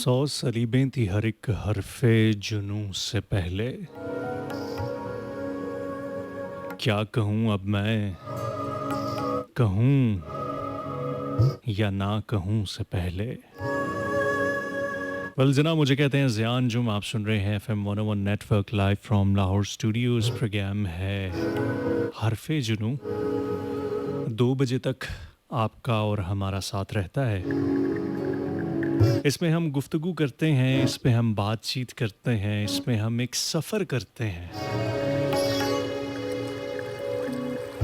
सौ सलीबें थी हर एक हरफे जुनूं से पहले। क्या कहूँ अब मैं, कहूँ या ना कहूँ से पहले। वेल जना मुझे कहते हैं ज़ियान जुम। आप सुन रहे हैं FM 101 network live from Lahore studios. Program है हरफे जुनूं। 2 बजे तक आपका और हमारा साथ रहता है। इसमें हम गुफ्तगू करते हैं, इसमें हम बातचीत करते हैं, इसमें हम एक सफ़र करते हैं।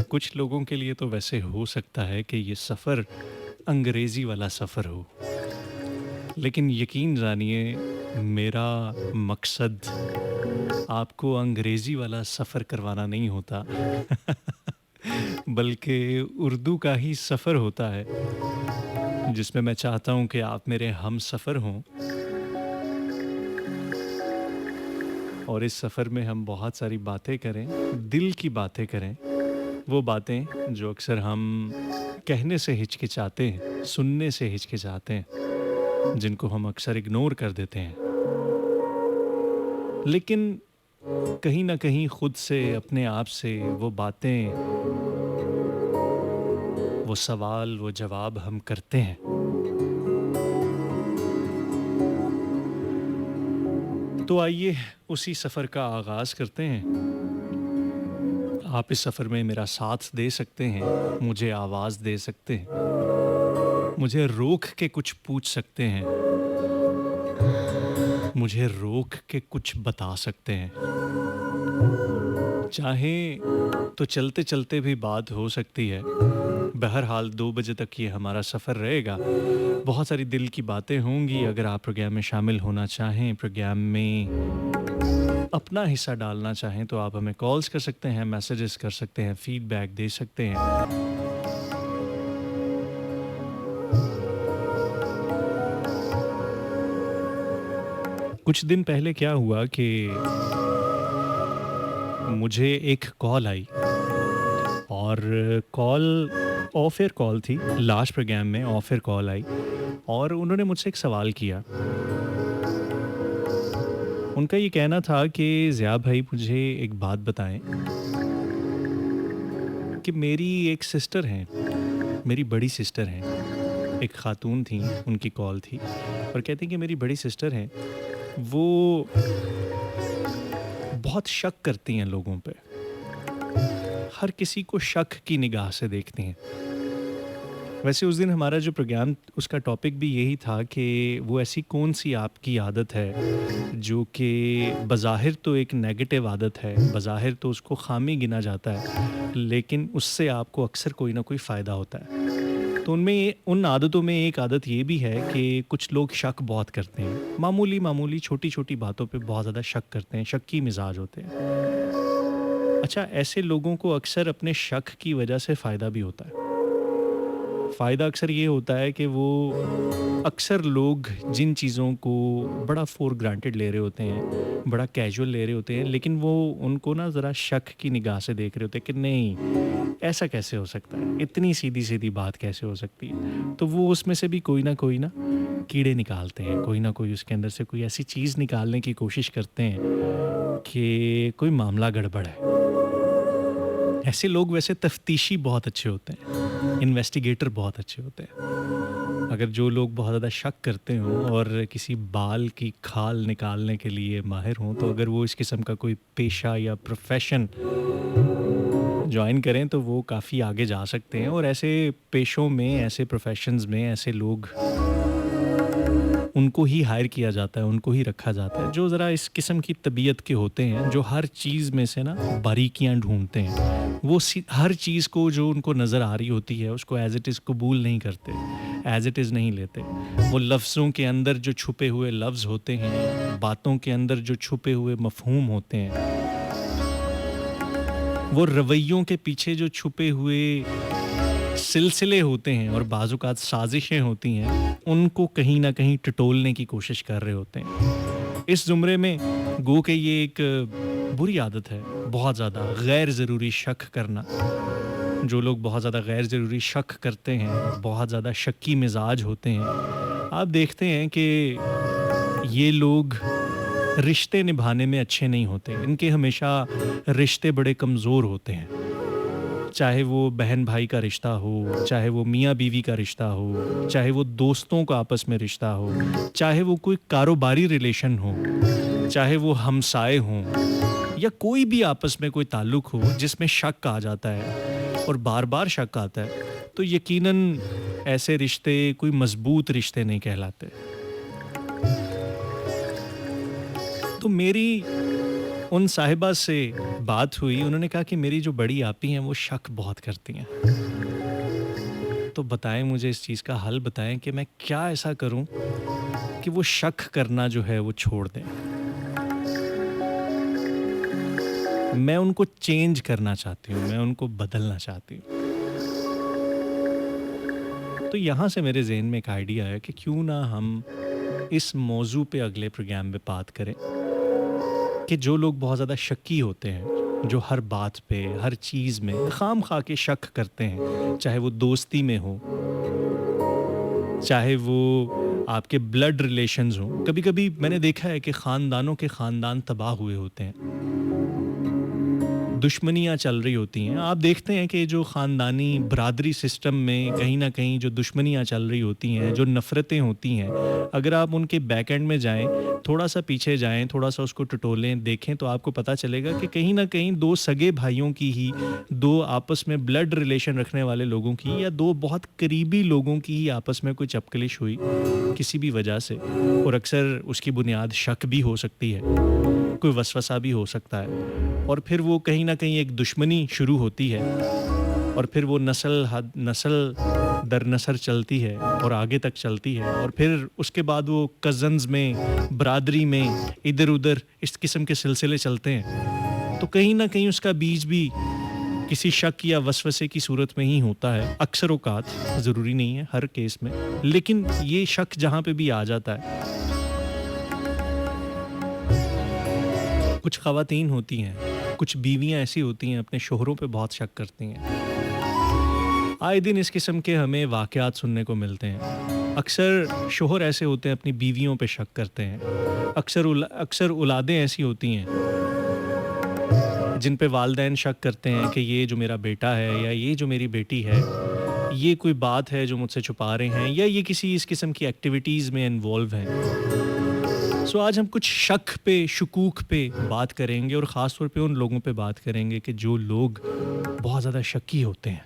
कुछ लोगों के लिए तो वैसे हो सकता है कि ये सफ़र अंग्रेज़ी वाला सफ़र हो, लेकिन यकीन जानिए मेरा मकसद आपको अंग्रेज़ी वाला सफ़र करवाना नहीं होता बल्कि उर्दू का ही सफ़र होता है, जिसमें मैं चाहता हूँ कि आप मेरे हम सफ़र हों और इस सफ़र में हम बहुत सारी बातें करें, दिल की बातें करें। वो बातें जो अक्सर हम कहने से हिचकिचाते हैं, सुनने से हिचकिचाते हैं, जिनको हम अक्सर इग्नोर कर देते हैं, लेकिन कहीं ना कहीं खुद से, अपने आप से वो बातें, वो सवाल, वो जवाब हम करते हैं। तो आइए उसी सफ़र का आगाज़ करते हैं। आप इस सफ़र में मेरा साथ दे सकते हैं, मुझे आवाज़ दे सकते हैं, मुझे रोक के कुछ पूछ सकते हैं, मुझे रोक के कुछ बता सकते हैं। चाहे तो चलते चलते भी बात हो सकती है। बहरहाल 2 बजे तक ये हमारा सफ़र रहेगा। बहुत सारी दिल की बातें होंगी। अगर आप प्रोग्राम में शामिल होना चाहें, प्रोग्राम में अपना हिस्सा डालना चाहें, तो आप हमें कॉल्स कर सकते हैं, मैसेजेस कर सकते हैं, फीडबैक दे सकते हैं। कुछ दिन पहले क्या हुआ कि मुझे एक कॉल आई और कॉल ऑफ एयर कॉल थी। लास्ट प्रोग्राम में ऑफ एयर कॉल आई और उन्होंने मुझसे एक सवाल किया। उनका ये कहना था कि ज़िया भाई मुझे एक बात बताएं कि मेरी एक सिस्टर हैं, मेरी बड़ी सिस्टर हैं, एक खातून थी, उनकी कॉल थी और कहती कि मेरी बड़ी सिस्टर हैं, वो बहुत शक करती हैं लोगों पे, हर किसी को शक की निगाह से देखती हैं। वैसे उस दिन हमारा जो प्रोग्राम, उसका टॉपिक भी यही था कि वो ऐसी कौन सी आपकी आदत है जो कि बज़ाहिर तो एक नेगेटिव आदत है, बज़ाहिर तो उसको ख़ामी गिना जाता है, लेकिन उससे आपको अक्सर कोई ना कोई फ़ायदा होता है। तो उन आदतों में एक आदत ये भी है कि कुछ लोग शक बहुत करते हैं, मामूली छोटी-छोटी बातों पे बहुत ज़्यादा शक करते हैं, शक्की मिजाज होते हैं। अच्छा, ऐसे लोगों को अक्सर अपने शक की वजह से फ़ायदा भी होता है। फ़ायदा अक्सर ये होता है कि वो अक्सर लोग जिन चीज़ों को बड़ा फ़ॉर ग्रांटेड ले रहे होते हैं, बड़ा कैजुअल ले रहे होते हैं, लेकिन वो उनको ना ज़रा शक की निगाह से देख रहे होते हैं कि नहीं, ऐसा कैसे हो सकता है? इतनी सीधी-सीधी बात कैसे हो सकती है? तो वो उसमें से भी कोई ना कीड़े निकालते हैं, कोई ना कोई उसके अंदर से कोई ऐसी चीज़ निकालने की कोशिश करते हैं कि कोई मामला गड़बड़ है। ऐसे लोग वैसे तफ्तीशी बहुत अच्छे होते हैं, इन्वेस्टिगेटर बहुत अच्छे होते हैं। अगर जो लोग बहुत ज़्यादा शक करते हों और किसी बाल की खाल निकालने के लिए माहिर हों, तो अगर वो इस किस्म का कोई पेशा या प्रोफ़ेशन जॉइन करें, तो वो काफ़ी आगे जा सकते हैं। और ऐसे पेशों में, ऐसे प्रोफ़ेशंस में ऐसे लोग, उनको ही हायर किया जाता है, उनको ही रखा जाता है, जो ज़रा इस किस्म की तबीयत के होते हैं, जो हर चीज़ में से ना बारीकियाँ ढूँढते हैं। वो हर चीज़ को जो उनको नज़र आ रही होती है, उसको एज़ इट इज़ कबूल नहीं करते, एज़ इट इज़ नहीं लेते। वो लफ्ज़ों के अंदर जो छुपे हुए लफ्ज़ होते हैं, बातों के अंदर जो छुपे हुए मफ़हूम होते हैं, वो रवैयों के पीछे जो छुपे हुए सिलसिले होते हैं और बाज़-औक़ात साज़िशें होती हैं, उनको कहीं न कहीं टटोलने की कोशिश कर रहे होते हैं। इस ज़ुमरे में गो के ये एक बुरी आदत है, बहुत ज़्यादा गैर ज़रूरी शक करना। जो लोग बहुत ज़्यादा गैर ज़रूरी शक करते हैं, बहुत ज़्यादा शक्की मिज़ाज होते हैं, आप देखते हैं कि ये लोग रिश्ते निभाने में अच्छे नहीं होते, इनके हमेशा रिश्ते बड़े कमज़ोर होते हैं। चाहे वो बहन भाई का रिश्ता हो, चाहे वो मियाँ बीवी का रिश्ता हो, चाहे वो दोस्तों का आपस में रिश्ता हो, चाहे वो कोई कारोबारी रिलेशन हो, चाहे वो हमसाए हों, या कोई भी आपस में कोई ताल्लुक हो जिसमें शक आ जाता है और बार बार शक आता है, तो यकीनन ऐसे रिश्ते कोई मजबूत रिश्ते नहीं कहलाते। तो मेरी उन साहिबा से बात हुई, उन्होंने कहा कि मेरी जो बड़ी आपी हैं वो शक बहुत करती हैं। तो बताएं मुझे इस चीज़ का हल, बताएं कि मैं क्या ऐसा करूं कि वो शक करना जो है वो छोड़ दें। मैं उनको चेंज करना चाहती हूँ, मैं उनको बदलना चाहती हूँ। तो यहाँ से मेरे ज़हन में एक आइडिया आया कि क्यों ना हम इस मौजू पे अगले प्रोग्राम में बात करें कि जो लोग बहुत ज़्यादा शक्की होते हैं, जो हर बात पे, हर चीज़ में खाम-खा के शक करते हैं, चाहे वो दोस्ती में हो, चाहे वो आपके ब्लड रिलेशंस हों। कभी-कभी मैंने देखा है कि ख़ानदानों के ख़ानदान तबाह हुए होते हैं। दुश्मनियाँ चल रही होती हैं। आप देखते हैं कि जो ख़ानदानी बरादरी सिस्टम में कहीं न कहीं जो दुश्मनियाँ चल रही होती हैं, जो नफ़रतें होती हैं, अगर आप उनके बैक एंड में जाएँ, थोड़ा-सा पीछे जाएँ, थोड़ा-सा उसको टटोलें, देखें, तो आपको पता चलेगा कि कहीं न कहीं 2 सगे भाइयों की ही, 2 आपस में ब्लड रिलेशन रखने वाले लोगों की, या 2 बहुत करीबी लोगों की ही आपस में कोई चपकलिश हुई, किसी भी वजह से, और अक्सर उसकी बुनियाद शक भी हो सकती है, कोई वसवसा भी हो सकता है, और फिर वो कहीं न कहीं एक दुश्मनी शुरू होती है, और फिर वो नस्ल दर नस्ल चलती है और आगे तक चलती है, और फिर उसके बाद वो कज़न्स में, बरादरी में, इधर-उधर इस किस्म के सिलसिले चलते हैं। तो कहीं न कहीं उसका बीज भी किसी शक या वसवसे की सूरत में ही होता है, अक्सर औक़ात, ज़रूरी नहीं है हर केस में। लेकिन ये शक जहाँ पे भी आ जाता है, कुछ ख़वातीन होती हैं, कुछ बीवियाँ ऐसी होती हैं अपने शोहरों पे बहुत शक करती हैं। आए दिन इस किस्म के हमें वाक़यात सुनने को मिलते हैं। अक्सर शोहर ऐसे होते हैं अपनी बीवियों पे शक करते हैं। अक्सर औलादें ऐसी होती हैं जिन पे वालिदैन शक करते हैं कि ये जो मेरा बेटा है या ये जो मेरी बेटी है, ये कोई बात है जो मुझसे छुपा रहे हैं, या ये किसी इस किस्म की एक्टिविटीज़ में इन्वॉल्व हैं। सो आज हम कुछ शक पे, शकूक पे बात करेंगे, और ख़ास तौर पे उन लोगों पे बात करेंगे कि जो लोग बहुत ज़्यादा शक्की होते हैं।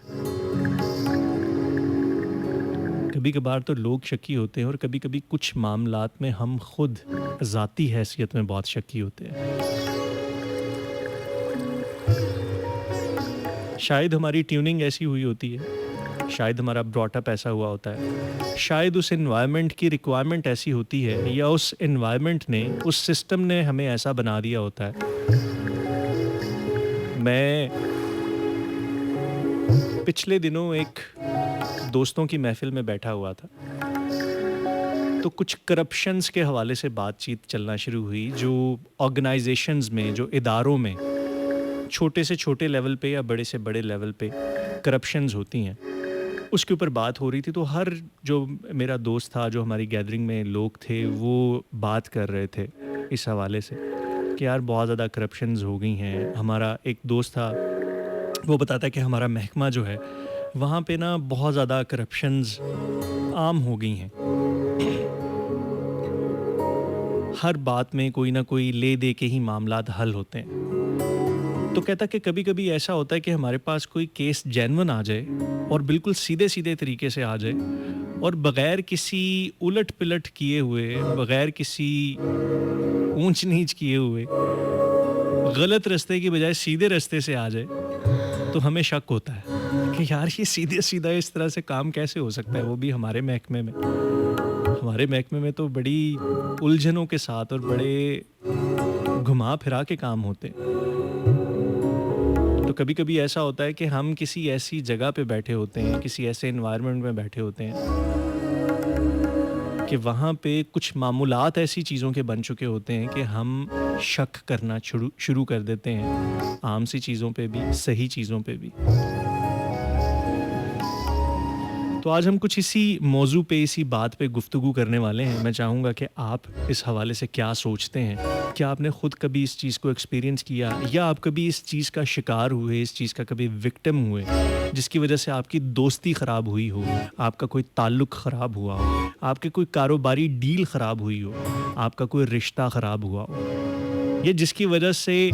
कभी-कभार तो लोग शक्की होते हैं, और कभी-कभी कुछ मामलात में हम खुद ज़ाती हैसियत में बहुत शक्की होते हैं। शायद हमारी ट्यूनिंग ऐसी हुई होती है, शायद हमारा ब्रॉट अप ऐसा हुआ होता है, शायद उस एनवायरनमेंट की रिक्वायरमेंट ऐसी होती है, या उस एनवायरनमेंट ने, उस सिस्टम ने हमें ऐसा बना दिया होता है। मैं पिछले दिनों एक दोस्तों की महफ़िल में बैठा हुआ था, तो कुछ करप्शंस के हवाले से बातचीत चलना शुरू हुई, जो ऑर्गेनाइजेशंस में, जो इदारों में, छोटे से छोटे लेवल पे या बड़े से बड़े लेवल पे करप्शंस होती हैं, उसके ऊपर बात हो रही थी। तो हर जो मेरा दोस्त था, जो हमारी गैदरिंग में लोग थे, वो बात कर रहे थे इस हवाले से कि यार बहुत ज़्यादा करप्शंस हो गई हैं। हमारा एक दोस्त था, वो बताता है कि हमारा महकमा जो है, वहाँ पे ना बहुत ज़्यादा करप्शंस आम हो गई हैं। हर बात में कोई ना कोई ले दे के ही मामलात हल होते हैं। तो कहता कि कभी-कभी ऐसा होता है कि हमारे पास कोई केस जेन्युइन आ जाए, और बिल्कुल सीधे-सीधे तरीके से आ जाए, और बग़ैर किसी उलट-पिलट किए हुए, बग़ैर किसी ऊंच-नीच किए हुए, गलत रास्ते की बजाय सीधे रास्ते से आ जाए, तो हमें शक होता है कि यार ये सीधे-सीधा इस तरह से काम कैसे हो सकता है, वो भी हमारे महकमे में। हमारे महकमे में तो बड़ी उलझनों के साथ और बड़े घुमा-फिरा के काम होते हैं। तो कभी-कभी ऐसा होता है कि हम किसी ऐसी जगह पे बैठे होते हैं, किसी ऐसे एनवायरनमेंट में बैठे होते हैं कि वहाँ पे कुछ मामूलात ऐसी चीज़ों के बन चुके होते हैं कि हम शक करना शुरू कर देते हैं, आम सी चीज़ों पे भी, सही चीज़ों पे भी। तो आज हम कुछ इसी मौजू पे, इसी बात पे गुफ्तगू करने वाले हैं। मैं चाहूँगा कि आप इस हवाले से क्या सोचते हैं? क्या आपने खुद कभी इस चीज़ को एक्सपीरियंस किया, या आप कभी इस चीज़ का शिकार हुए, इस चीज़ का कभी विक्टिम हुए, जिसकी वजह से आपकी दोस्ती ख़राब हुई हो, आपका कोई ताल्लुक़ ख़राब हुआ हो, आपके कोई कारोबारी डील ख़राब हुई हो, आपका कोई रिश्ता ख़राब हुआ हो, या जिसकी वजह से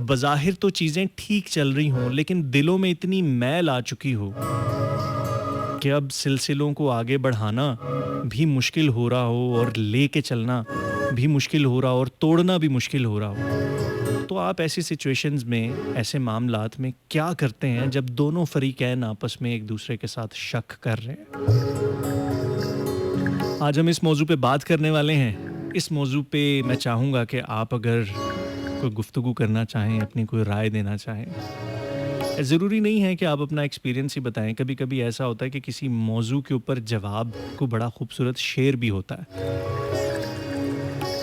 बज़ाहिर तो चीज़ें ठीक चल रही हों, लेकिन दिलों में इतनी मैल आ चुकी हो कि अब सिलसिलों को आगे बढ़ाना भी मुश्किल हो रहा हो, और लेके चलना भी मुश्किल हो रहा हो, और तोड़ना भी मुश्किल हो रहा हो। तो आप ऐसी सिचुएशंस में, ऐसे मामलात में क्या करते हैं जब दोनों फरीकैन आपस में एक दूसरे के साथ शक कर रहे हैं? आज हम इस मौजू पे बात करने वाले हैं। इस मौजू पे मैं चाहूँगा कि आप अगर कोई गुफ्तगू करना चाहें, अपनी कोई राय देना चाहें, ज़रूरी नहीं है कि आप अपना एक्सपीरियंस ही बताएं। कभी कभी ऐसा होता है कि किसी मौजू के ऊपर जवाब को बड़ा खूबसूरत शेर भी होता है,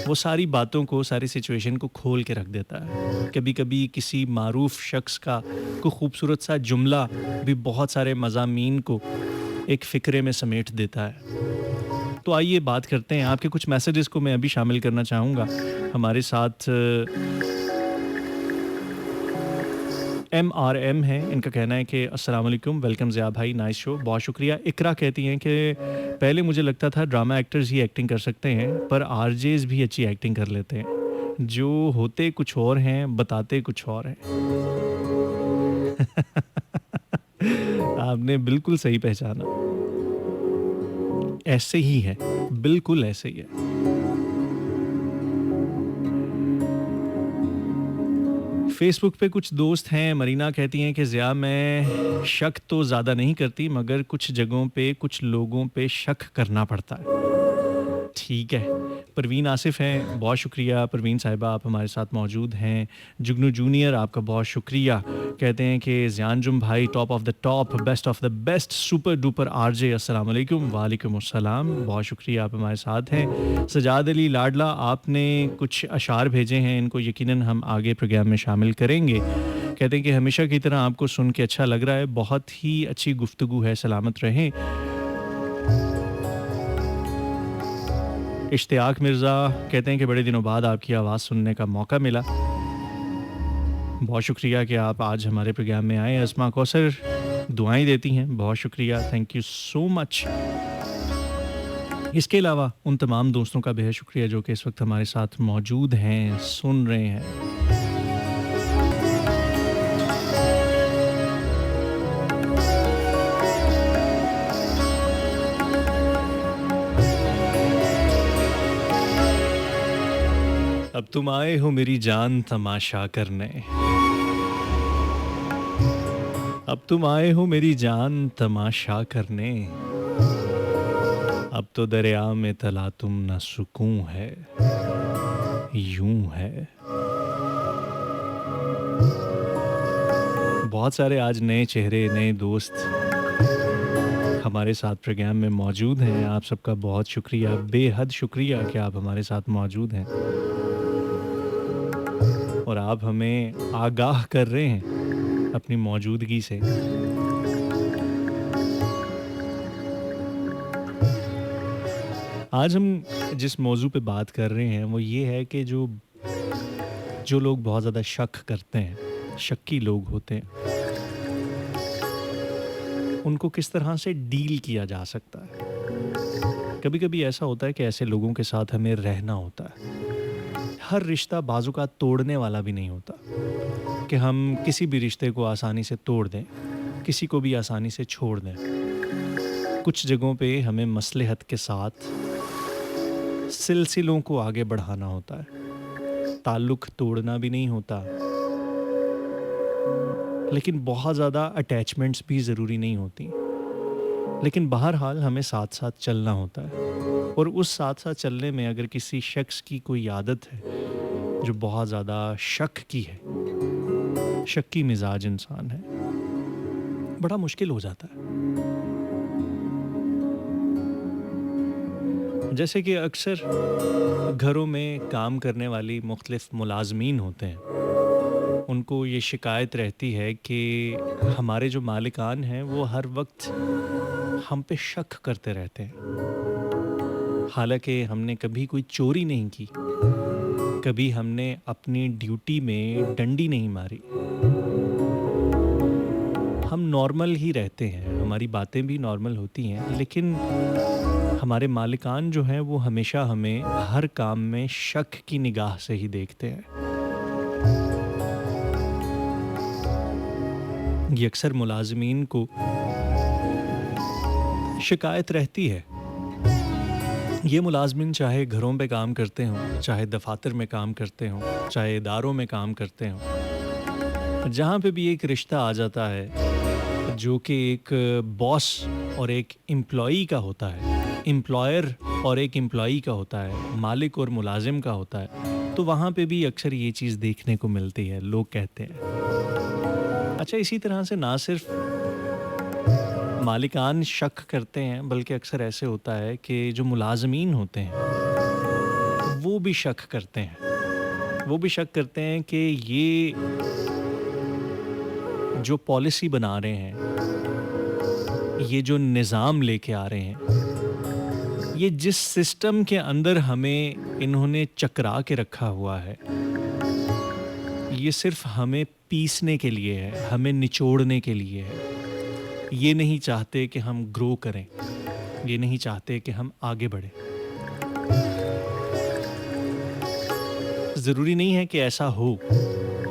वो सारी बातों को, सारी सिचुएशन को खोल के रख देता है। कभी कभी किसी मारूफ शख्स का कोई खूबसूरत सा जुमला भी बहुत सारे मज़ामीन को एक फ़िक्रे में समेट देता है। तो आइए बात करते हैं। आपके कुछ मैसेजेस को मैं अभी शामिल करना चाहूँगा। हमारे साथ MRM है, इनका कहना है कि अस्सलाम वालेकुम, वेलकम ज़िया भाई, नाइस शो, बहुत शुक्रिया। इकरा कहती हैं कि पहले मुझे लगता था ड्रामा एक्टर्स ही एक्टिंग कर सकते हैं, पर आरजेस भी अच्छी एक्टिंग कर लेते हैं, जो होते कुछ और हैं, बताते कुछ और हैं। आपने बिल्कुल सही पहचाना, ऐसे ही है, बिल्कुल ऐसे ही है। फेसबुक पे कुछ दोस्त हैं, मरीना कहती हैं कि ज़िया मैं शक तो ज़्यादा नहीं करती, मगर कुछ जगहों पे, कुछ लोगों पे शक करना पड़ता है। ठीक है। परवीन आसिफ हैं, बहुत शुक्रिया परवीन साहिबा, आप हमारे साथ मौजूद हैं। जुगनू जूनियर, आपका बहुत शुक्रिया। कहते हैं कि ज़ियानजुम भाई top of the top, best of the best, super duper RJ, अस्सलाम वालेकुम। वालेकुम अस्सलाम, बहुत शुक्रिया, आप हमारे साथ हैं। सजाद अली लाडला, आपने कुछ अशार भेजे हैं, इनको यकीनन हम आगे प्रोग्राम में शामिल करेंगे। कहते हैं कि हमेशा की तरह आपको सुन के अच्छा लग रहा है, बहुत ही अच्छी गुफ्तगू है, सलामत रहें। इश्तियाक मिर्ज़ा कहते हैं कि बड़े दिनों बाद आपकी आवाज़ सुनने का मौका मिला, बहुत शुक्रिया कि आप आज हमारे प्रोग्राम में आए। अस्मा कौसर दुआएं देती हैं, बहुत शुक्रिया, थैंक यू सो मच। इसके अलावा उन तमाम दोस्तों का बेहद शुक्रिया जो कि इस वक्त हमारे साथ मौजूद हैं, सुन रहे हैं। अब तुम आए हो मेरी जान तमाशा करने, अब तुम आए हो मेरी जान तमाशा करने, अब तो दरिया में तला तुम न सुकून है, यूं है। बहुत सारे आज नए चेहरे, नए दोस्त हमारे साथ प्रोग्राम में मौजूद हैं। आप सबका बहुत शुक्रिया, बेहद शुक्रिया कि आप हमारे साथ मौजूद हैं और आप हमें आगाह कर रहे हैं अपनी मौजूदगी से। आज हम जिस मौजू पे बात कर रहे हैं वो ये है कि जो लोग बहुत ज़्यादा शक करते हैं, शक्की लोग होते हैं, उनको किस तरह से डील किया जा सकता है। कभी कभी ऐसा होता है कि ऐसे लोगों के साथ हमें रहना होता है। हर रिश्ता बाजू का तोड़ने वाला भी नहीं होता कि हम किसी भी रिश्ते को आसानी से तोड़ दें, किसी को भी आसानी से छोड़ दें। कुछ जगहों पे हमें मसलहत के साथ सिलसिलों को आगे बढ़ाना होता है, ताल्लुक़ तोड़ना भी नहीं होता, लेकिन बहुत ज़्यादा अटैचमेंट्स भी ज़रूरी नहीं होती। लेकिन बहरहाल हमें साथ साथ चलना होता है, और उस साथ साथ चलने में अगर किसी शख्स की कोई आदत है जो बहुत ज़्यादा शक की है, शक्की मिजाज इंसान है, बड़ा मुश्किल हो जाता है। जैसे कि अक्सर घरों में काम करने वाली मुख्तलिफ मुलाजमीन होते हैं, उनको ये शिकायत रहती है कि हमारे जो मालिकान हैं वो हर वक्त हम पे शक करते रहते हैं। हालाँकि हमने कभी कोई चोरी नहीं की, कभी हमने अपनी ड्यूटी में डंडी नहीं मारी। हम नॉर्मल ही रहते हैं, हमारी बातें भी नॉर्मल होती हैं, लेकिन हमारे मालिकान जो हैं वो हमेशा हमें हर काम में शक की निगाह से ही देखते हैं। ये अक्सर मुलाज़मीन को शिकायत रहती है। ये मुलाज़मिन चाहे घरों पे काम करते हों, चाहे दफ़ातर में काम करते हों, चाहे इदारों में काम करते हों, जहाँ पे भी एक रिश्ता आ जाता है जो कि एक बॉस और एक एम्प्लॉई का होता है, एम्प्लॉयर और एक एम्प्लॉई का होता है, मालिक और मुलाजिम का होता है, तो वहाँ पे भी अक्सर ये चीज़ देखने को मिलती है, लोग कहते हैं। अच्छा, इसी तरह से ना सिर्फ मालिकान शक करते हैं, बल्कि अक्सर ऐसे होता है कि जो मुलाज़मीन होते हैं वो भी शक करते हैं। वो भी शक करते हैं कि ये जो पॉलिसी बना रहे हैं, ये जो निज़ाम लेके आ रहे हैं, ये जिस सिस्टम के अंदर हमें इन्होंने चकरा के रखा हुआ है, ये सिर्फ हमें पीसने के लिए है, हमें निचोड़ने के लिए है। ये नहीं चाहते कि हम ग्रो करें, ये नहीं चाहते कि हम आगे बढ़ें। ज़रूरी नहीं है कि ऐसा हो,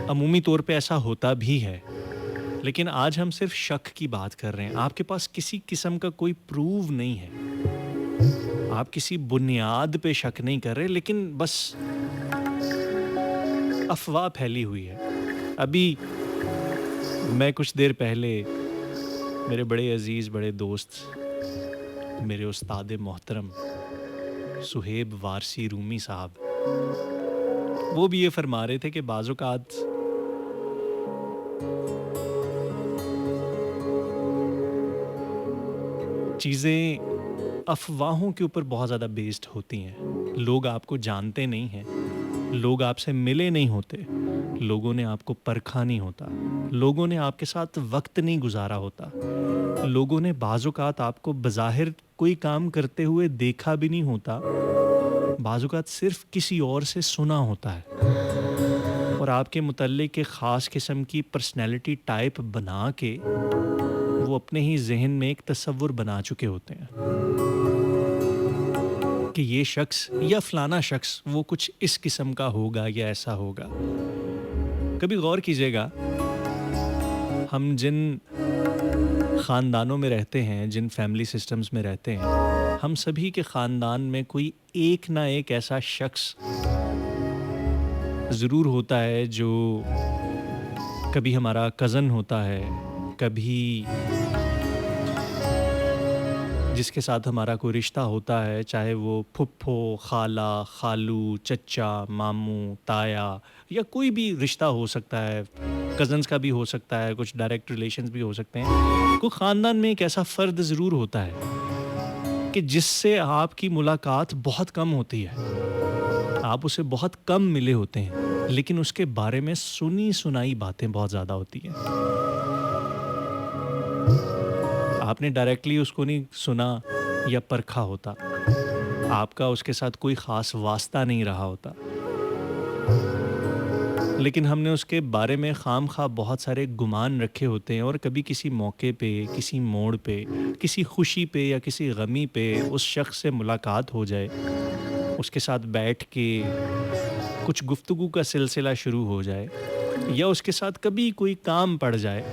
अमूमी तौर पे ऐसा होता भी है, लेकिन आज हम सिर्फ शक की बात कर रहे हैं। आपके पास किसी किस्म का कोई प्रूव नहीं है, आप किसी बुनियाद पे शक नहीं कर रहे, लेकिन बस अफ़वाह फैली हुई है। अभी मैं कुछ देर पहले मेरे बड़े अज़ीज़, बड़े दोस्त, मेरे उस्ताद मोहतरम सुहेब वारसी रूमी साहब, वो भी ये फरमा रहे थे कि बाज़ औक़ात चीज़ें अफ़वाहों के ऊपर बहुत ज़्यादा बेस्ड होती हैं। लोग आपको जानते नहीं हैं, लोग आपसे मिले नहीं होते, लोगों ने आपको परखा नहीं होता, लोगों ने आपके साथ वक्त नहीं गुजारा होता, लोगों ने बाज़ औक़ात आपको बज़ाहिर कोई काम करते हुए देखा भी नहीं होता, बाज़ औक़ात सिर्फ किसी और से सुना होता है और आपके मुतल्लिक़ एक ख़ास किस्म की पर्सनैलिटी टाइप बना के वो अपने ही ज़हन में एक तसव्वुर बना चुके होते हैं कि ये शख्स या फ़लाना शख्स वो कुछ इस किस्म का होगा या ऐसा होगा। कभी गौर कीजिएगा, हम जिन ख़ानदानों में रहते हैं, जिन फैमिली सिस्टम्स में रहते हैं, हम सभी के ख़ानदान में कोई एक ना एक ऐसा शख्स ज़रूर होता है जो कभी हमारा कज़न होता है, कभी जिसके साथ हमारा कोई रिश्ता होता है, चाहे वो फुप्पो, खाला, खालू, चच्चा, मामू, ताया या कोई भी रिश्ता हो सकता है, कज़न्स का भी हो सकता है, कुछ डायरेक्ट रिलेशंस भी हो सकते हैं। कोई ख़ानदान में एक ऐसा फ़र्द ज़रूर होता है कि जिससे आपकी मुलाकात बहुत कम होती है, आप उसे बहुत कम मिले होते हैं, लेकिन उसके बारे में सुनी-सुनाई बातें बहुत ज़्यादा होती हैं। आपने डायरेक्टली उसको नहीं सुना या परखा होता, आपका उसके साथ कोई ख़ास वास्ता नहीं रहा होता, लेकिन हमने उसके बारे में खामखा बहुत सारे गुमान रखे होते हैं और कभी किसी मौके पे, किसी मोड़ पे, किसी खुशी पे या किसी गमी पे उस शख्स से मुलाकात हो जाए, उसके साथ बैठ के कुछ गुफ्तगू का सिलसिला शुरू हो जाए या उसके साथ कभी कोई काम पड़ जाए,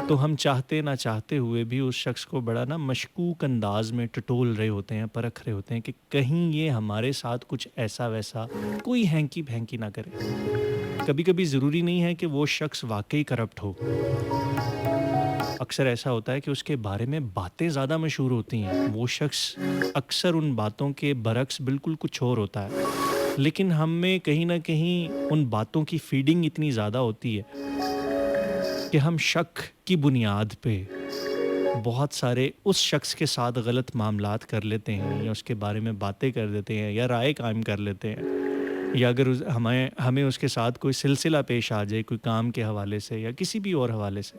तो हम चाहते ना चाहते हुए भी उस शख्स को बड़ा ना मशकूक अंदाज में टटोल रहे होते हैं, परख रहे होते हैं कि कहीं ये हमारे साथ कुछ ऐसा वैसा कोई हैंकी भैंकी ना करे। कभी कभी ज़रूरी नहीं है कि वो शख्स वाकई करप्ट हो, अक्सर ऐसा होता है कि उसके बारे में बातें ज़्यादा मशहूर होती हैं, वो शख्स अक्सर उन बातों के बरक्स बिल्कुल कुछ और होता है, लेकिन हम में कहीं ना कहीं उन बातों की फीडिंग इतनी ज़्यादा होती है कि हम शक की बुनियाद पे बहुत सारे उस शख्स के साथ गलत मामलात कर लेते हैं या उसके बारे में बातें कर देते हैं या राय कायम कर लेते हैं, या अगर हमें उसके साथ कोई सिलसिला पेश आ जाए, कोई काम के हवाले से या किसी भी और हवाले से,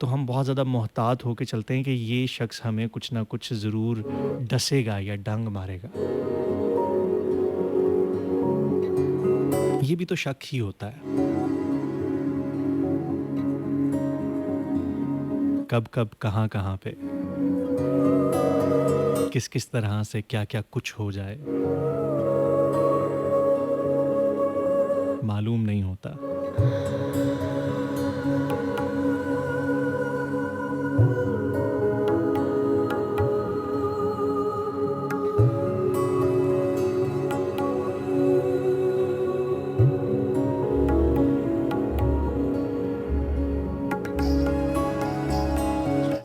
तो हम बहुत ज़्यादा मोहतात होके चलते हैं कि ये शख्स हमें कुछ ना कुछ ज़रूर डसेगा या डंग मारेगा। ये भी तो शक ही होता है। कब-कब, कहाँ-कहाँ पे, किस-किस तरह से क्या-क्या कुछ हो जाए, मालूम नहीं होता।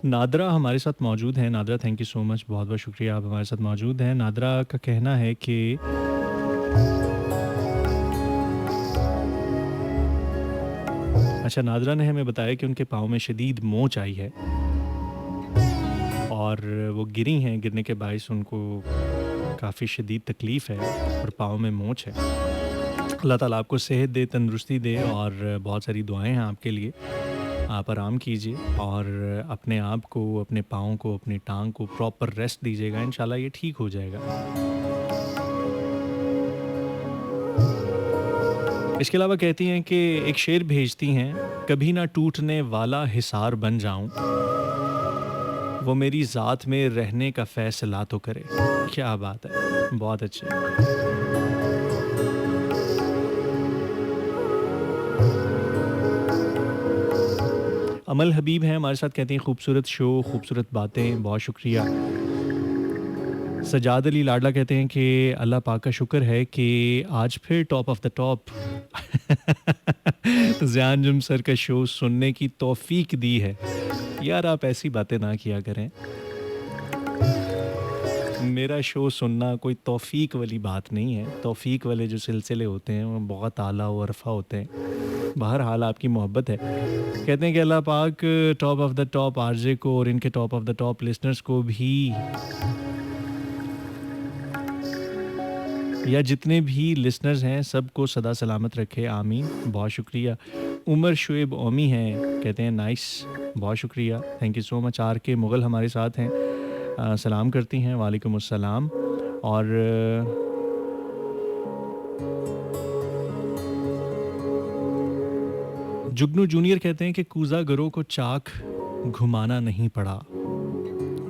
नादरा हमारे साथ मौजूद हैं। NADRA, thank you so much, बहुत-बहुत शुक्रिया आप हमारे साथ मौजूद हैं। नादरा का कहना है कि अच्छा, नादरा ने हमें बताया कि उनके पाँव में शदीद मोच आई है और वो गिरी हैं, गिरने के बाइस उनको काफ़ी शदीद तकलीफ़ है और पाँव में मोच है। अल्लाह ताला आपको सेहत दे, तंदुरुस्ती दे और बहुत सारी दुआएँ हैं आपके लिए। आप आराम कीजिए और अपने आप को, अपने पाँव को, अपनी टाँग को प्रॉपर रेस्ट दीजिएगा, इंशाल्लाह ये ठीक हो जाएगा। इसके अलावा कहती हैं कि एक शेर भेजती हैं, कभी ना टूटने वाला हिसार बन जाऊं, वो मेरी ज़ात में रहने का फ़ैसला तो करे। क्या बात है, बहुत अच्छे। अमल हबीब हैं हमारे साथ, कहती हैं खूबसूरत शो, खूबसूरत बातें, बहुत शुक्रिया। सजाद अली लाडला कहते हैं कि अल्लाह पाक का शुक्र है कि आज फिर top of the top Ziyan जुम सर का शो सुनने की तौफीक दी है। यार आप ऐसी बातें ना किया करें, मेरा शो सुनना कोई तौफीक वाली बात नहीं है। तौफीक वाले जो सिलसिले होते हैं वो बहुत आला व अरफा होते हैं। बहरहाल आपकी मोहब्बत है। कहते हैं कि अल्लाह पाक top of the top RJ को और इनके top of the top listeners को भी, या जितने भी लिसनर्स हैं सबको सदा सलामत रखे, आमीन। बहुत शुक्रिया। उमर शुएब ओमी हैं, कहते हैं नाइस, बहुत शुक्रिया, thank you so much. R K Mughal हमारे साथ हैं, सलाम करती हैं, वालेकुम अस्सलाम। और जुगनू जूनियर कहते हैं कि कूज़ागरों को चाक घुमाना नहीं पड़ा,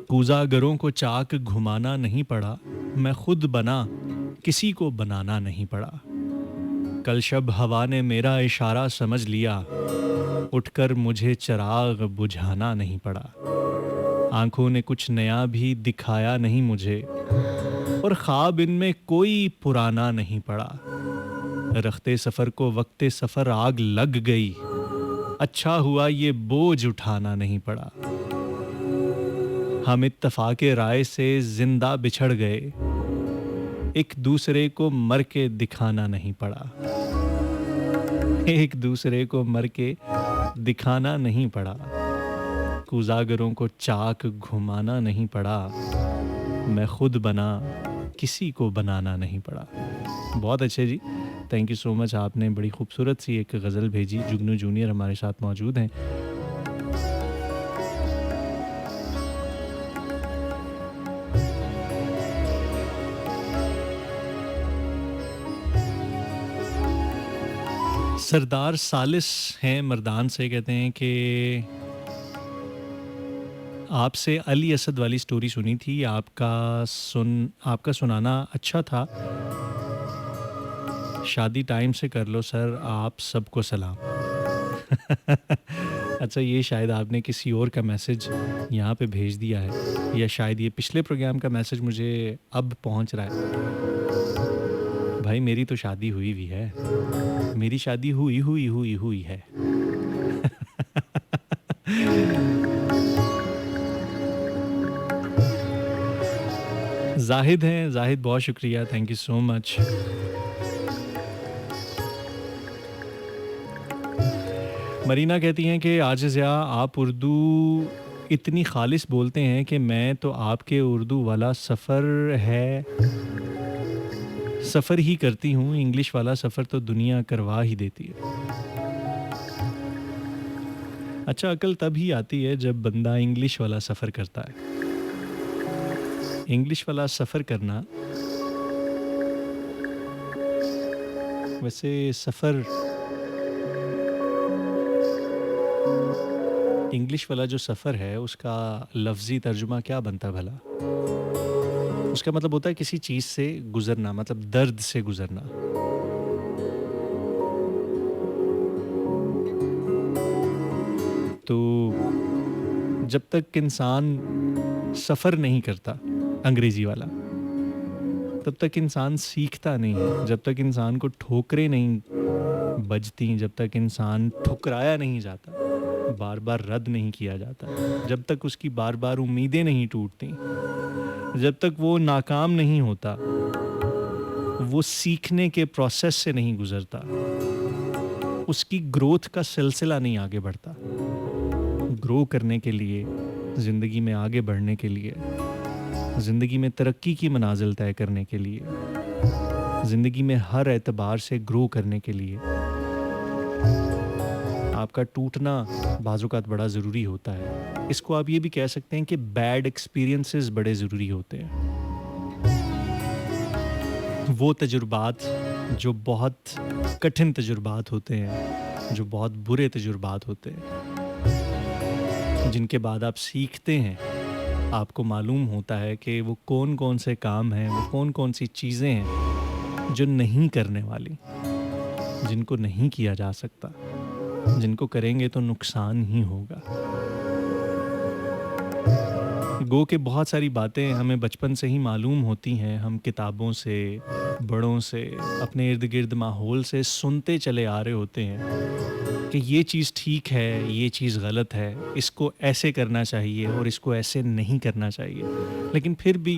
कूज़ागरों को चाक घुमाना नहीं पड़ा, मैं खुद बना किसी को बनाना नहीं पड़ा। कल शब हवा ने मेरा इशारा समझ लिया, उठकर मुझे चिराग बुझाना नहीं पड़ा। आंखों ने कुछ नया भी दिखाया नहीं मुझे, और ख्वाब इनमें कोई पुराना नहीं पड़ा। रखते सफ़र को वक्ते सफ़र आग लग गई, अच्छा हुआ ये बोझ उठाना नहीं पड़ा। हम इत्तफ़ाक़े राय से जिंदा बिछड़ गए, एक दूसरे को मर के दिखाना नहीं पड़ा, एक दूसरे को मर के दिखाना नहीं पड़ा। कूज़ागरों को चाक घुमाना नहीं पड़ा, मैं खुद बना किसी को बनाना नहीं पड़ा। बहुत अच्छे जी, थैंक यू सो मच। आपने बड़ी खूबसूरत सी एक गज़ल भेजी। जुगनू जूनियर हमारे साथ मौजूद हैं। सरदार सालिस हैं मर्दान से, कहते हैं कि आपसे अली असद वाली स्टोरी सुनी थी, आपका सुनाना अच्छा था। शादी टाइम से कर लो सर, आप सबको सलाम। अच्छा, ये शायद आपने किसी और का मैसेज यहाँ पे भेज दिया है, या शायद ये पिछले प्रोग्राम का मैसेज मुझे अब पहुँच रहा है। भाई मेरी तो शादी हुई हुई है, मेरी शादी हुई है। जाहिद हैं, जाहिद बहुत शुक्रिया, thank you so much. Marina कहती हैं कि आजिज़ आप उर्दू इतनी खालिस बोलते हैं कि मैं तो आपके उर्दू वाला सफ़र ही करती हूँ, इंग्लिश वाला सफ़र तो दुनिया करवा ही देती है। अच्छा, अकल तभी आती है जब बंदा इंग्लिश वाला सफ़र करता है। इंग्लिश वाला सफ़र करना, वैसे सफ़र, इंग्लिश वाला जो सफ़र है उसका लफ्ज़ी तर्जुमा क्या बनता है भला? उसका मतलब होता है किसी चीज़ से गुज़रना, मतलब दर्द से गुज़रना। तो जब तक इंसान सफ़र नहीं करता, अंग्रेज़ी वाला, तब तक इंसान सीखता नहीं है। जब तक इंसान को ठोकरें नहीं बजती, जब तक इंसान ठुकराया नहीं जाता, बार-बार रद्द नहीं किया जाता, जब तक उसकी बार-बार उम्मीदें नहीं टूटती, जब तक वो नाकाम नहीं होता, वो सीखने के प्रोसेस से नहीं गुज़रता, उसकी ग्रोथ का सिलसिला नहीं आगे बढ़ता। ग्रो करने के लिए, ज़िंदगी में आगे बढ़ने के लिए, ज़िंदगी में तरक्की की मनाज़िल तय करने के लिए, ज़िंदगी में हर एतबार से ग्रो करने के लिए आपका टूटना बाज़-औक़ात बड़ा ज़रूरी होता है। इसको आप ये भी कह सकते हैं कि बैड एक्सपीरियंसेस बड़े ज़रूरी होते हैं। वो तजुर्बात जो बहुत कठिन तजुर्बात होते हैं, जो बहुत बुरे तजुर्बात होते हैं, जिनके बाद आप सीखते हैं, आपको मालूम होता है कि वो कौन-कौन से काम हैं, वो कौन-कौन सी चीज़ें हैं जो नहीं करने वाली, जिनको नहीं किया जा सकता, जिनको करेंगे तो नुकसान ही होगा। गो के बहुत सारी बातें हमें बचपन से ही मालूम होती हैं, हम किताबों से, बड़ों से, अपने इर्द-गिर्द माहौल से सुनते चले आ रहे होते हैं कि ये चीज़ ठीक है, ये चीज़ गलत है, इसको ऐसे करना चाहिए और इसको ऐसे नहीं करना चाहिए। लेकिन फिर भी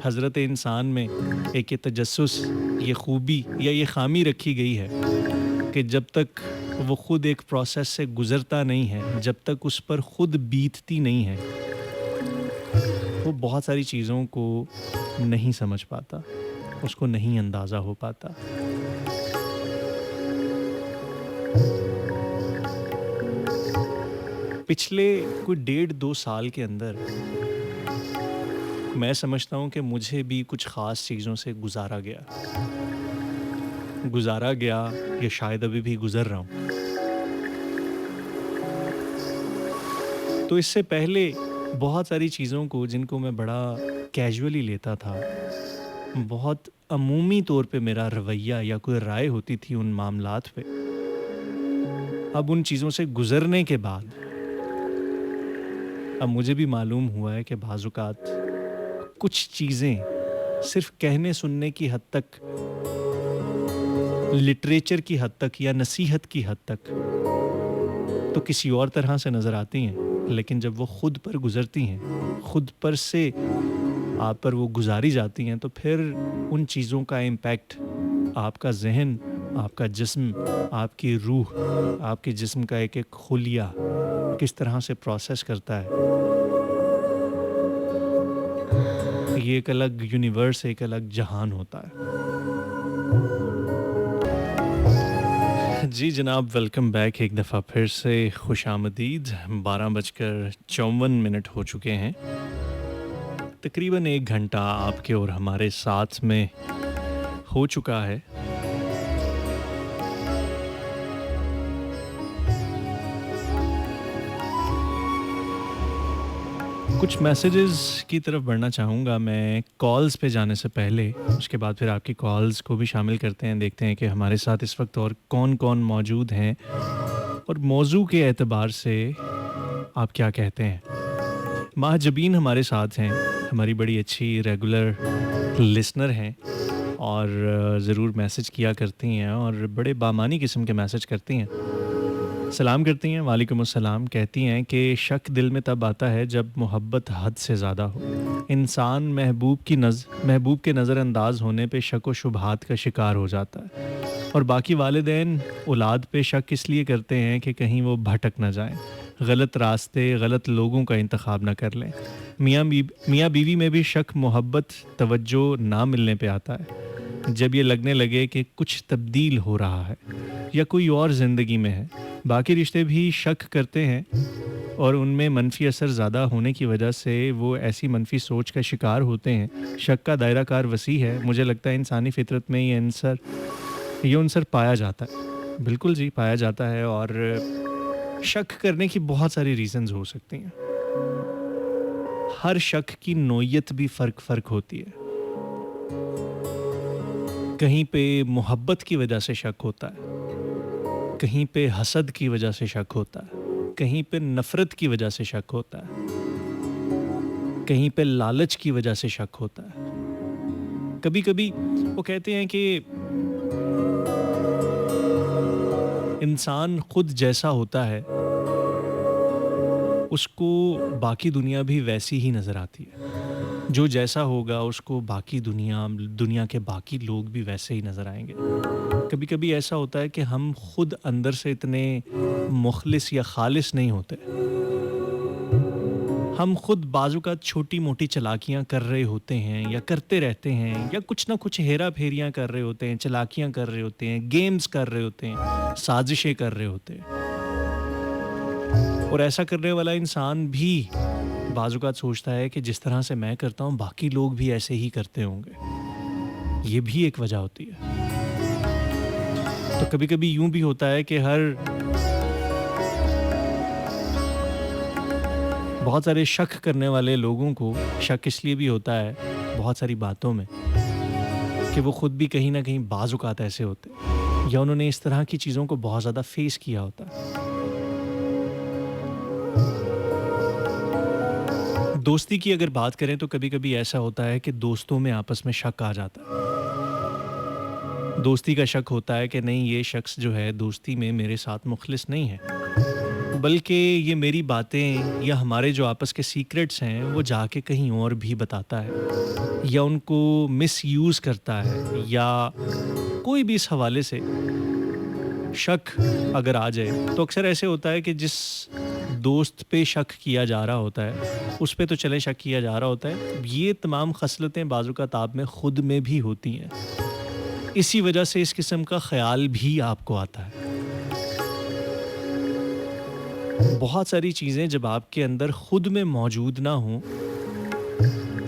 हज़रत इंसान में एक ये तजस्सुस, ये खूबी या ये ख़ामी रखी गई है कि जब तक वो ख़ुद एक प्रोसेस से गुज़रता नहीं है, जब तक उस पर ख़ुद बीतती नहीं है, वो बहुत सारी चीज़ों को नहीं समझ पाता, उसको नहीं अंदाज़ा हो पाता। पिछले कोई 1.5-2 साल के अंदर मैं समझता हूँ कि मुझे भी कुछ ख़ास चीज़ों से गुज़ारा गया या शायद अभी भी गुज़र रहा हूँ। तो इससे पहले बहुत सारी चीज़ों को जिनको मैं बड़ा कैजुअली लेता था, बहुत अमूमी तौर पे मेरा रवैया या कोई राय होती थी उन मामलात पे, अब उन चीज़ों से गुज़रने के बाद अब मुझे भी मालूम हुआ है कि बाज़-औक़ात कुछ चीज़ें सिर्फ़ कहने सुनने की हद तक, लिटरेचर की हद तक या नसीहत की हद तक तो किसी और तरह से नज़र आती हैं, लेकिन जब वो ख़ुद पर गुज़रती हैं, ख़ुद पर से आप पर वो गुज़ारी जाती हैं, तो फिर उन चीज़ों का इम्पैक्ट आपका ज़हन, आपका जिस्म, आपकी रूह, आपके जिस्म का एक-एक खुलिया किस तरह से प्रोसेस करता है। ये एक अलग यूनिवर्स, एक अलग जहान होता है। जी जनाब, वेलकम बैक एक दफ़ा फिर से खुशामदीद। 12:54 हो चुके हैं। तकरीबन 1 घंटा आपके और हमारे साथ में हो चुका है। कुछ मैसेजेस की तरफ बढ़ना चाहूँगा मैं कॉल्स पे जाने से पहले, उसके बाद फिर आपकी कॉल्स को भी शामिल करते हैं, देखते हैं कि हमारे साथ इस वक्त और कौन-कौन मौजूद हैं और मौजू के एतबार से आप क्या कहते हैं। महाजबीन हमारे साथ हैं, हमारी बड़ी अच्छी रेगुलर लिसनर हैं और ज़रूर मैसेज किया करती हैं और बड़े बामानी किस्म के मैसेज करती हैं। सलाम करती हैं, वालेकुम अस्सलाम, कहती हैं कि शक दिल में तब आता है जब मोहब्बत हद से ज़्यादा हो। इंसान महबूब के नज़रअंदाज होने पे शक व शुबहात का शिकार हो जाता है और बाकी वालिदैन औलाद पे शक इसलिए करते हैं कि कहीं वो भटक ना जाएं, गलत रास्ते, गलत लोगों का इंतखाब ना कर लें। मियाँ बीवी में भी शक मोहब्बत तवज्जो ना मिलने पे आता है। जब ये लगने लगे कि कुछ तब्दील हो रहा है या कोई और ज़िंदगी में है। बाकी रिश्ते भी शक करते हैं और उनमें मनफ़ी असर ज़्यादा होने की वजह से वो ऐसी मनफ़ी सोच का शिकार होते हैं। शक का दायरा कार वसी है। मुझे लगता है इंसानी फ़ितरत में ये अनसर पाया जाता है। बिल्कुल जी, पाया जाता है और शक करने की बहुत सारी रीज़न्स हो सकती हैं। हर शक की नोयत भी फ़र्क होती है। कहीं पे मोहब्बत की वजह से शक होता है, कहीं पे हसद की वजह से शक होता है, कहीं पे नफ़रत की वजह से शक होता है, कहीं पे लालच की वजह से शक होता है। कभी-कभी वो कहते हैं कि इंसान खुद जैसा होता है, उसको बाकी दुनिया भी वैसी ही नज़र आती है। जो जैसा होगा उसको बाकी दुनिया के बाकी लोग भी वैसे ही नज़र आएँगे। कभी-कभी ऐसा होता है कि हम खुद अंदर से इतने मुखलिस या खालिस नहीं होते। हम खुद बाज़-औक़ात छोटी-मोटी चालाकियाँ कर रहे होते हैं या करते रहते हैं या कुछ ना कुछ हेरा-फेरियाँ कर रहे होते हैं, चालाकियाँ कर रहे होते हैं, गेम्स कर रहे होते हैं, साज़िशें कर रहे होते हैं। और ऐसा करने वाला इंसान भी बाज़-औक़ात सोचता है कि जिस तरह से मैं करता हूँ बाकी लोग भी ऐसे ही करते होंगे। ये भी एक वजह होती है। तो कभी-कभी यूँ भी होता है कि बहुत सारे शक करने वाले लोगों को शक इसलिए भी होता है बहुत सारी बातों में कि वो खुद भी कहीं न कहीं बाज़-औक़ात ऐसे होते हैं या उन्होंने इस तरह की चीज़ों को बहुत ज़्यादा फ़ेस किया होता है। दोस्ती की अगर बात करें तो कभी-कभी ऐसा होता है कि दोस्तों में आपस में शक आ जाता है। दोस्ती का शक होता है कि नहीं ये शख्स जो है दोस्ती में मेरे साथ मुखलिस नहीं है, बल्कि ये मेरी बातें या हमारे जो आपस के सीक्रेट्स हैं वो जाके कहीं और भी बताता है या उनको मिसयूज़ करता है या कोई भी इस हवाले से शक अगर आ जाए तो अक्सर ऐसे होता है कि जिस दोस्त पे शक किया जा रहा होता है उस पे तो चले शक किया जा रहा होता है, ये तमाम खसलतें बाज़-औक़ात आप में खुद में भी होती हैं। इसी वजह से इस किस्म का ख़्याल भी आपको आता है। बहुत सारी चीज़ें जब आपके अंदर खुद में मौजूद ना हों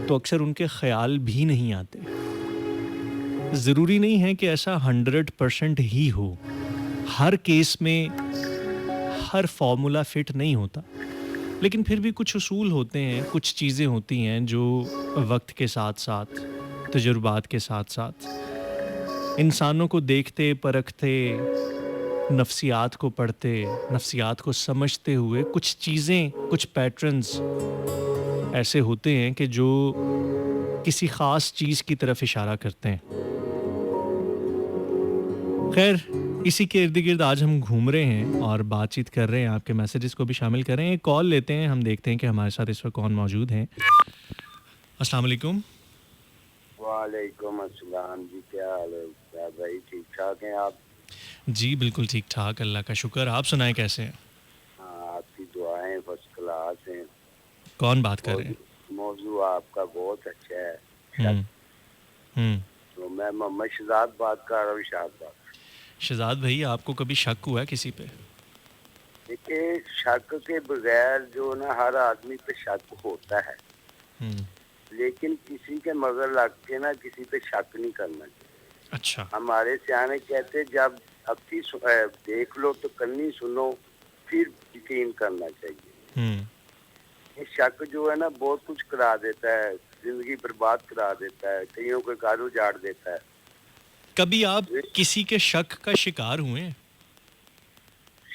तो अक्सर उनके ख़्याल भी नहीं आते। ज़रूरी नहीं है कि ऐसा 100% ही हो। हर केस में हर फ़ॉर्मूला फ़िट नहीं होता। लेकिन फिर भी कुछ उसूल होते हैं, कुछ चीज़ें होती हैं जो वक़्त के साथ-साथ, तजुर्बात के साथ-साथ इंसानों को देखते, परखते, नफ्सियात को पढ़ते, नफ्सियात को समझते हुए कुछ चीज़ें, कुछ पैटर्न्स ऐसे होते हैं कि जो किसी ख़ास चीज़ की तरफ इशारा करते हैं। ख़ैर, इसी के इर्द-गिर्द आज हम घूम रहे हैं और बातचीत कर रहे हैं, आपके मैसेजेस को भी शामिल कर रहे हैं। एक कॉल लेते हैं, हम देखते हैं कि हमारे साथ इस वक़्त कौन मौजूद हैं। अस्सलाम वालेकुम। वालेकुम अस्सलाम जी, क्या हाल है उस्ताद भाई, ठीक-ठाक हैं आप? जी, बिल्कुल ठीक-ठाक, अल्लाह का शुक्र। आप सुनाएँ कैसे हैं? हाँ, आपकी दुआएँ फर्स्ट क्लास हैं। कौन बात कर रहे मौजू हैं? मौजू आपका बहुत अच्छा है। शक हुँ, हुँ। तो मैं मोहम्मद शहज़ाद बात कर रहा हूँ, शाहबाद। शहज़ाद भई, आपको कभी शक हुआ है किसी पे? देखिए, शक के बगैर जो ना हर आदमी पे शक होता है, हुँ, लेकिन किसी के मगर लग के ना किसी पे शक नहीं करना चाहिए। अच्छा। हमारे सियाने कहते जब देख लो तो कन्नी सुनो, फिर यकीन करना चाहिए। हुँ, ये शक जो है ना बहुत कुछ करा देता है, जिंदगी बर्बाद करा देता है, कईयों के घर उजाड़ देता है। कभी आप ये किसी के शक का शिकार हुए हैं?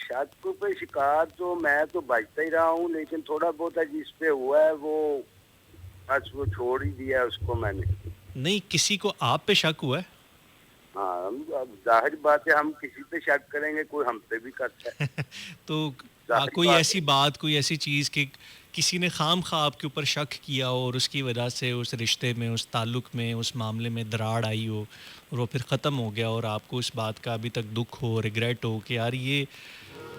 शक पे शिकार तो मैं तो बचता ही रहा हूँ, लेकिन थोड़ा बहुत है जिस पे हुआ है वो बस वो छोड़ ही दिया है उसको मैंने। नहीं, किसी को आप पे शक हुआ है? हाँ, हम अब जाहिर बात है हम किसी पे शक करेंगे, कोई हम पे भी करता है, तो जाहिर कोई बात है। ऐसी बात, कोई ऐसी चीज़ कि किसी ने ख़ाम-ख़ा आपके ऊपर शक किया हो और उसकी वजह से उस रिश्ते में, उस ताल्लुक में, उस मामले में दरार आई हो और वो फिर ख़त्म हो गया और आपको इस बात का अभी तक दुःख हो, रिग्रेट हो कि यार ये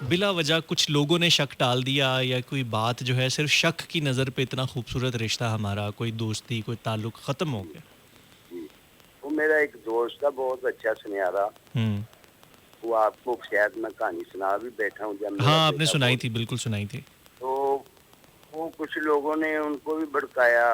बिला वजह कुछ लोगों ने शक डाल दिया या कोई बात जो है सिर्फ़ शक की नज़र पे इतना खूबसूरत रिश्ता हमारा, कोई दोस्ती, कोई ताल्लुक ख़त्म हो जी, गया? जी। वो मेरा एक दोस्त था बहुत अच्छा सुनहरा, वो आपको शायद मैं कहानी सुना भी बैठा हूँ जब मेरा हाँ, आपने बेटा सुनाई बहुत, थी, बिल्कुल सुनाई थी। तो वो कुछ लोगों ने उनको भी भड़काया,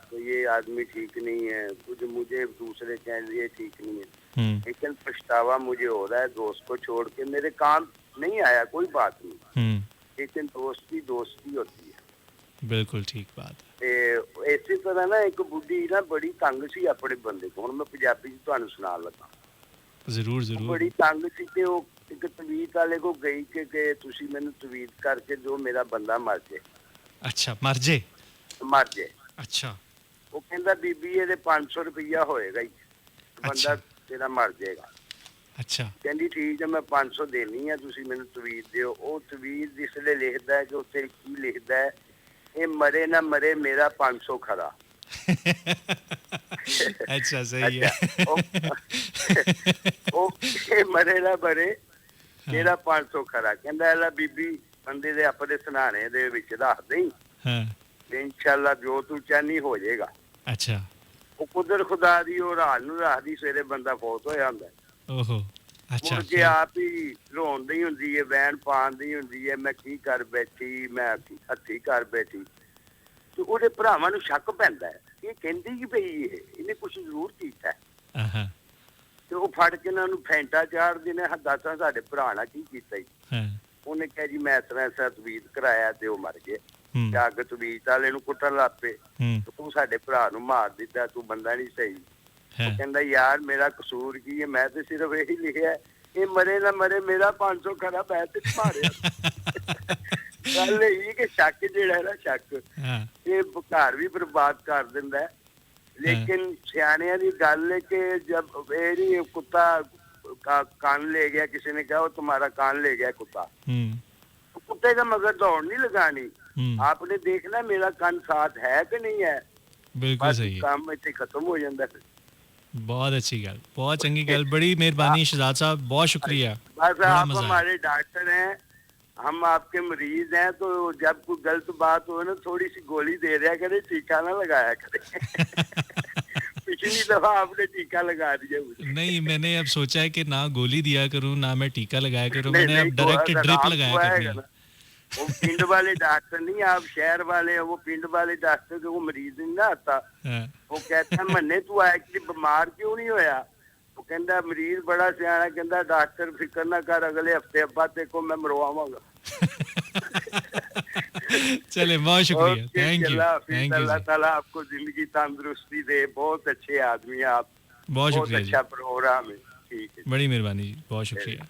तो ये आदमी ठीक नहीं है, कुछ मुझे दूसरे कह ये ठीक नहीं है, हुँ, लेकिन पछतावा मुझे हो रहा है दोस्त को छोड़ के, मेरे काम नहीं आया कोई बात नहीं, हुँ, लेकिन दोस्ती दोस्ती होती है। बिल्कुल ठीक बात है। ਤੇ ਇਸੇ ਤਰ੍ਹਾਂ ਨਾ ਇੱਕ ਬੁੱਢੀ ਨਾ ਬੜੀ ਤੰਗ ਸੀ ਆਪਣੇ ਬੰਦੇ ਤੋਂ, ਹੁਣ ਮੈਂ ਪੰਜਾਬੀ 'ਚ ਤੁਹਾਨੂੰ ਸੁਣਾਉਣ ਲੱਗਾ। ज़रूर, ਉਹ ज़रूर। ਬੜੀ ਤੰਗ ਸੀ ਤੇ ਉਹ ਇੱਕ ਤਵੀਤ ਵਾਲੇ ਕੋ ਗਈ ਕਿ ਤੁਸੀਂ ਮੈਨੂੰ ਤਵੀਤ ਕਰਕੇ ਜੋ ਮੇਰਾ ਬੰਦਾ ਮਰ ਜੇ, अच्छा, मर जे? ਮਰ ਜੇ। अच्छा, ਉਹ ਕਹਿੰਦਾ ਬੀਬੀ ਇਹਦੇ 500 ਰੁਪਈਆ ਹੋਏਗਾ ਹੀ, ਬੰਦਾ ਅੱਛਾ। ਤੇਰਾ ਮਰ ਜਾਏਗਾ। अच्छा, ਕਹਿੰਦੀ ਠੀਕ ਹੈ ਮੈਂ 500 ਦੇਣੀ ਆ, ਤੁਸੀਂ ਮੈਨੂੰ ਤਵੀਤ ਦਿਓ। ਉਹ ਤਵੀਤ ਜਿਸ ਵੇਲੇ ਲਿਖਦਾ ਹੈ ਕਿ ਉੱਥੇ ਕੀ ਲਿਖਦਾ ਹੈ, ਇਹ ਮਰੇ ਨਾ ਮਰੇ ਮੇਰਾ 500 ਖਰਾ। अच्छा सही ਅੱਛਾ है। ਉਹ ਇਹ ਮਰੇ ਨਾ ਮਰੇ हाँ, ਮੇਰਾ 500 ਖਰਾ। ਕਹਿੰਦਾ ਲੈ ਬੀਬੀ ਬੰਦੇ ਦੇ ਆਪਣੇ ਸਨਾਣੇ ਦੇ ਵਿੱਚ ਰੱਖ ਦੇਈ हाँ, ਤੇ ਇਨਸ਼ਾਅੱਲਾ ਜੋ ਤੂੰ ਚਾਹਨੀ ਹੋ ਜਾਏਗਾ। अच्छा, ਉਹ ਕੁਦਰ ਖੁਦਾ ਦੀ ਉਹ ਰਾਤ ਨੂੰ ਰੱਖਦੀ, ਸਵੇਰੇ ਬੰਦਾ ਫੌਤ ਹੋਇਆ ਹੁੰਦਾ। ओहो! अच्छा, ਮੁੜ ਕੇ फिर? ਆਪ ਹੀ ਰੋਂਦੀ ਹੁੰਦੀ ਹੈ, ਵੈਣ ਪਾਉਂਦੀ ਹੁੰਦੀ ਹੈ, ਮੈਂ ਕੀ ਕਰ ਬੈਠੀ, ਮੈਂ ਹੱਥੀ ਕਰ ਬੈਠੀ। ਤੇ ਉਹਦੇ ਭਰਾਵਾਂ ਨੂੰ ਸ਼ੱਕ ਪੈਂਦਾ ਹੈ, ਇਹ ਕਹਿੰਦੀ ਕੀ ਪਈ ਇਹਨੇ ਕੁਝ ਜ਼ਰੂਰ ਕੀਤਾ ਹੈ। हाँ, ਤੇ ਉਹ ਫੜ ਕੇ ਇਹਨਾਂ ਨੂੰ ਫੈਂਟਾ ਚਾੜਦੇ ਨੇ, ਦੱਸਾਂ ਸਾਡੇ ਭਰਾ ਨਾਲ ਕੀ ਕੀਤਾ ਜੀ। हाँ, ਉਹਨੇ ਕਿਹਾ ਜੀ ਮੈਂ ਇਸ ਤਰ੍ਹਾਂ ਤਵੀਤ ਕਰਾਇਆ ਤੇ ਉਹ ਮਰ ਗਏ। हुँ, ਜਾ ਕੇ ਤਵੀਤ ਵਾਲੇ ਨੂੰ ਕੁੱਟਣ ਲੱਗ ਪਏ, हुँ, ਤੂੰ ਸਾਡੇ ਭਰਾ ਨੂੰ ਮਾਰ ਦਿੱਤਾ, ਤੂੰ ਬੰਦਾ ਨਹੀਂ ਸਹੀ। ਉਹ हाँ, ਕਹਿੰਦਾ ਯਾਰ ਮੇਰਾ ਕਸੂਰ ਕੀ ਹੈ, ਮੈਂ ਤੇ ਸਿਰਫ ਇਹੀ ਲਿਖਿਆ ਇਹ ਮਰੇ ਨਾ ਮਰੇ ਮੇਰਾ 500 ਖਰਾ, ਮੈਂ ਤੇ ਮਾਰਿਆ। ਗੱਲ ਇਹ ਕਿ ਸ਼ੱਕ ਜਿਹੜਾ ਹੈ ਨਾ, ਸ਼ੱਕ हाँ, ਇਹ ਘਰ ਵੀ ਬਰਬਾਦ ਕਰ ਦਿੰਦਾ ਹੈ। ਲੇਕਿਨ ਸਿਆਣਿਆਂ ਦੀ ਗੱਲ ਹੈ ਕਿ ਜਬ ਇਹ ਨਹੀਂ ਕੁੱਤਾ कान ले गया, किसी ने कहा वो तुम्हारा कान ले गया कुत्ता, तो कुत्ते का मगर दौड़ नहीं लगानी, आपने देखना मेरा कान साथ है कि नहीं है। बिल्कुल सही है। काम इतने खत्म हो जाता है। बहुत अच्छी गल, बहुत चंगी गल, बड़ी मेहरबानी शहजाद साहब, बहुत शुक्रिया। बस बड़ा आप मजा आया। हमारे डॉक्टर हैं, हम आपके मरीज हैं, तो जब कोई गलत बात हो ना थोड़ी सी गोली दे दिया करे, टीका ना लगाया करे। पिछली दफा आपने टीका लगा दिया मुझे। नहीं, मैंने अब सोचा है कि ना गोली दिया करूं ना मैं टीका लगाया करूं, नहीं, मैंने अब नहीं, तो डायरेक्ट अगर ड्रिप आपको लगाया करनी आएगा है। ना, वो पिंड वाले डॉक्टर नहीं, आप शहर वाले हो, वो पिंड वाले डॉक्टर को मरीज नहीं ना आता, हाँ, वो कहता है मन्ने तू एक्चुअली बीमार क्यों नहीं होया, वो कहता मरीज बड़ा सियाना, कहता डॉक्टर फिक्र ना कर, अगले हफ्ते अब्बा देखो मैं मरवाऊंगा। चले, बहुत शुक्रिया, ओके, थैंक यू, अल्लाह हाफिज़, थैंक यू अल्लाह जी, ताला आपको जिंदगी तंदुरुस्ती दे, बहुत अच्छे आदमी हैं आप, बहुत बहुत शुक्रिया अच्छा जी, प्रोग्राम है। ठीक है। बड़ी मेहरबानी जी, बहुत शुक्रिया।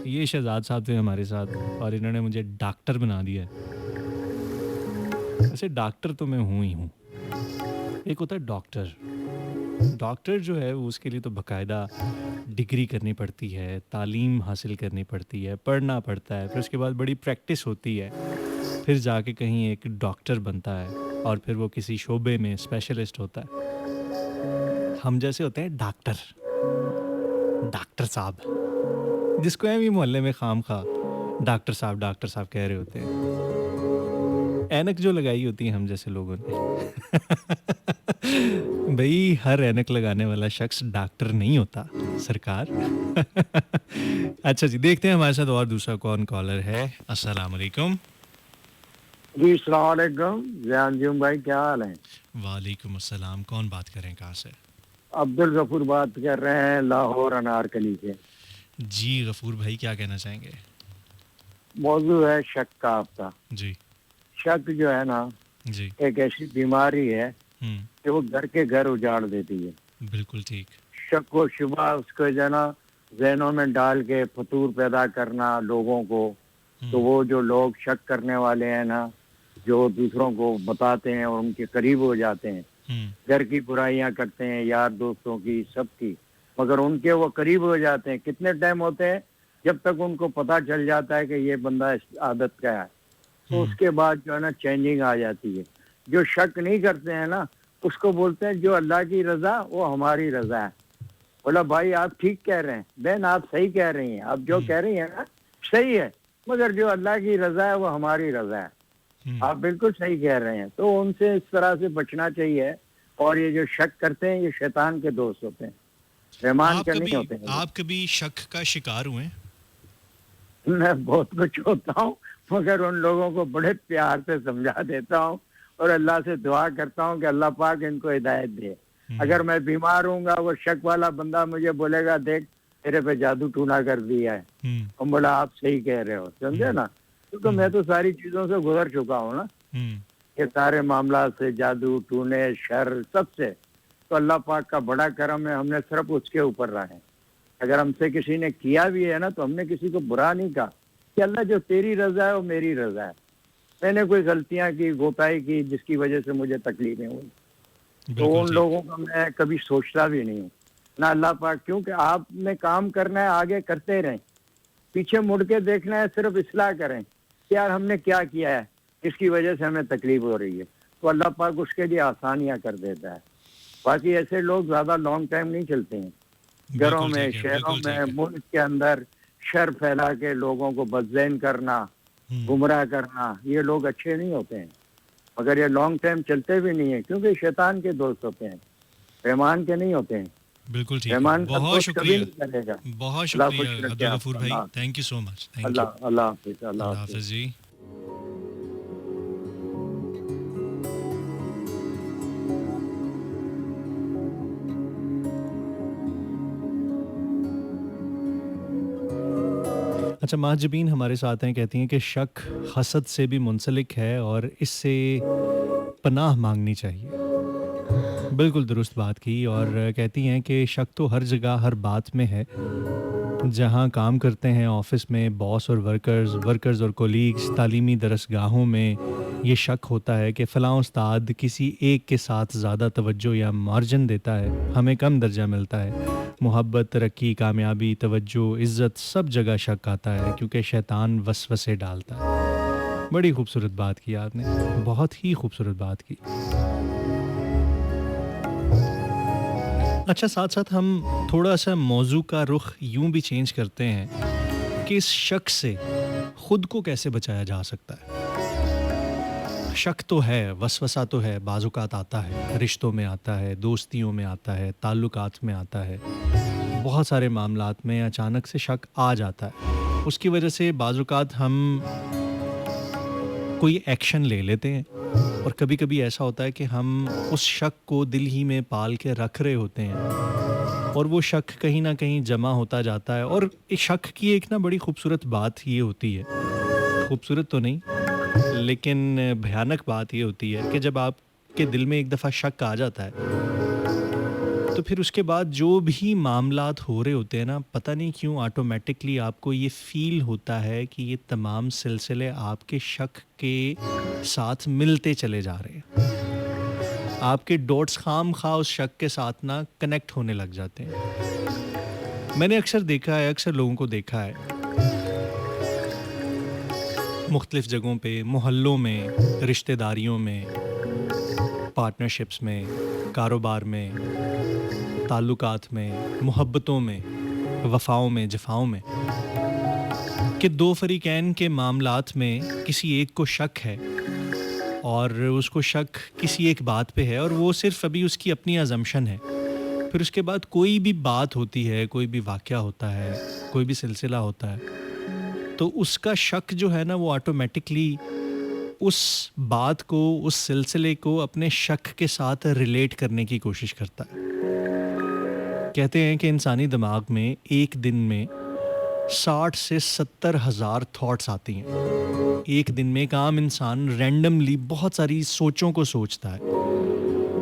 ये शहजाद साहब थे हमारे साथ और इन्होंने मुझे डॉक्टर बना दिया है। वैसे डॉक्टर तो मैं हूँ ही हूँ। एक होता है डॉक्टर, डॉक्टर जो है वो उसके लिए तो बाकायदा डिग्री करनी पड़ती है, तालीम हासिल करनी पड़ती है, पढ़ना पड़ता है, फिर उसके बाद बड़ी प्रैक्टिस होती है, फिर जाके कहीं एक डॉक्टर बनता है और फिर वो किसी शोबे में स्पेशलिस्ट होता है। हम जैसे होते हैं डॉक्टर, डॉक्टर साहब, जिसको एम ही मोहल्ले में खाम खा डॉक्टर साहब कह रहे होते हैं। ऐनक जो लगाई होती है हम जैसे लोगों ने भाई हर ऐनक लगाने वाला शख्स डॉक्टर नहीं होता सरकार। अच्छा जी, देखते हैं हमारे साथ और दूसरा कौन कॉलर है। अस्सलाम वालेकुम। जी अस्सलाम वालेकुम ज़ियान भाई, क्या हाल है? वालेकुम अस्सलाम, कौन बात करें, कहाँ से? अब्दुल गफूर बात कर रहे हैं लाहौर अनारकली से। जी गफूर भाई, क्या कहना चाहेंगे? मौजू है शक का आपका। जी शक जो है ना जी, एक ऐसी बीमारी है कि वो घर के घर उजाड़ देती है। बिल्कुल ठीक। शक व शुबा उसको जो है ना जहनों में डाल के फतूर पैदा करना लोगों को, तो वो जो लोग शक करने वाले हैं ना, जो दूसरों को बताते हैं और उनके करीब हो जाते हैं, घर की बुराइयां करते हैं, यार दोस्तों की, सबकी, मगर उनके वो करीब हो जाते हैं। कितने टाइम होते हैं जब तक उनको पता चल जाता है कि ये बंदा इस आदत का है, तो उसके बाद जो है ना चेंजिंग आ जाती है। जो शक नहीं करते हैं ना उसको बोलते हैं जो अल्लाह की रजा वो हमारी रजा है। बोला भाई आप ठीक कह रहे हैं, बहन आप सही कह रही हैं, आप जो कह रही हैं ना सही है, मगर जो अल्लाह की रजा है वो हमारी रजा है। आप बिल्कुल सही कह रहे हैं। तो उनसे इस तरह से बचना चाहिए और ये जो शक करते हैं ये शैतान के दोस्त होते हैं, रहमान के नहीं होते हैं। आप कभी शक का शिकार हुए? मैं बहुत कुछ होता हूँ, मगर उन लोगों को बड़े प्यार से समझा देता हूँ और अल्लाह से दुआ करता हूँ कि अल्लाह पाक इनको हिदायत दे। अगर मैं बीमार हूँगा, वो शक वाला बंदा मुझे बोलेगा देख तेरे पे जादू टूना कर दिया है, और बोला आप सही कह रहे हो, समझे ना। क्योंकि मैं तो सारी चीजों से गुजर चुका हूँ ना, ये सारे मामला से, जादू टूने शर सबसे। तो अल्लाह पाक का बड़ा करम है, हमने सिर्फ उसके ऊपर रहे। अगर हमसे किसी ने किया भी है ना, तो हमने किसी को बुरा नहीं कहा कि अल्लाह जो तेरी रजा है वो मेरी रजा है। मैंने कोई गलतियां की, गोताई की, जिसकी वजह से मुझे तकलीफें हुई, तो उन लोगों का मैं कभी सोचता भी नहीं हूँ ना। अल्लाह पाक, क्योंकि आपने काम करना है, आगे करते रहें, पीछे मुड़ के देखना है, सिर्फ इस्लाह करें कि यार हमने क्या किया है, इसकी वजह से हमें तकलीफ हो रही है, तो अल्लाह पाक उसके लिए आसानियां कर देता है। बाकी ऐसे लोग ज्यादा लॉन्ग टाइम नहीं चलते हैं, घरों में, शहरों में, मुल्क के अंदर शर फैला के लोगों को बदज़ैन करना, गुमराह करना, ये लोग अच्छे नहीं होते हैं। मगर ये लॉन्ग टाइम चलते भी नहीं है, क्योंकि शैतान के दोस्त होते हैं, रहमान के नहीं होते हैं। बिल्कुल ठीक है, बहुत शुक्रिया, बहुत शुक्रिया अब्दुल गफूर भाई, थैंक यू सो मच। अल्लाह हाफिज़। अल्लाह हाफिज़ जी। अच्छा, महाजबीन हमारे साथ हैं, कहती हैं कि शक हसद से भी मुंसलिक है और इससे पनाह मांगनी चाहिए। बिल्कुल दुरुस्त बात की। और कहती हैं कि शक तो हर जगह हर बात में है, जहाँ काम करते हैं ऑफिस में बॉस और वर्कर्स और कोलीग्स, तालीमी दरसगाहों में ये शक होता है कि फ़लाँ उस्ताद किसी एक के साथ ज़्यादा तवज्जो या मार्जिन देता है, हमें कम दर्जा मिलता है। मोहब्बत, तरक्की, कामयाबी, तवज्जो, इज़्ज़त, सब जगह शक आता है, क्योंकि शैतान वसवसे डालता है। बड़ी खूबसूरत बात की आपने, बहुत ही खूबसूरत बात की। अच्छा, साथ साथ हम थोड़ा सा मौजू का रुख यूं भी चेंज करते हैं कि इस शक से खुद को कैसे बचाया जा सकता है। शक तो है, वसवसा तो है, बाज़ुकात आता है, रिश्तों में आता है, दोस्तियों में आता है, ताल्लुकात में आता है, बहुत सारे मामलात में अचानक से शक आ जाता है। उसकी वजह से बाज़ुकात हम कोई एक्शन ले लेते हैं, और कभी कभी ऐसा होता है कि हम उस शक को दिल ही में पाल के रख रहे होते हैं, और वो शक कहीं ना कहीं जमा होता जाता है। और इस शक की एक ना बड़ी खूबसूरत बात ये होती है, खूबसूरत तो नहीं लेकिन भयानक बात ये होती है कि जब आपके दिल में एक दफ़ा शक आ जाता है, तो फिर उसके बाद जो भी मामलात हो रहे होते हैं ना, पता नहीं क्यों ऑटोमेटिकली आपको ये फील होता है कि ये तमाम सिलसिले आपके शक के साथ मिलते चले जा रहे हैं। आपके डॉट्स खाम खा उस शक के साथ ना कनेक्ट होने लग जाते हैं। मैंने अक्सर देखा है, अक्सर लोगों को देखा है, मुख्तलिफ जगहों पे, मोहल्लों में, रिश्तेदारियों में, पार्टनरशिप्स में, कारोबार में, ताल्लुकात में, मोहब्बतों में, वफ़ाओं में, जफ़ाओं में, कि दो फ़रीक़ैन के मामलात में किसी एक को शक है, और उसको शक किसी एक बात पे है, और वो सिर्फ़ अभी उसकी अपनी अज़म्पशन है। फिर उसके बाद कोई भी बात होती है, कोई भी वाक़या होता है, कोई भी सिलसिला होता है, तो उसका शक जो है ना, वो ऑटोमेटिकली उस बात को, उस सिलसिले को अपने शक के साथ रिलेट करने की कोशिश करता है। कहते हैं कि इंसानी दिमाग में एक दिन में 60 से 70 हज़ार थॉट्स आती हैं। एक दिन में एक आम इंसान रैंडमली बहुत सारी सोचों को सोचता है,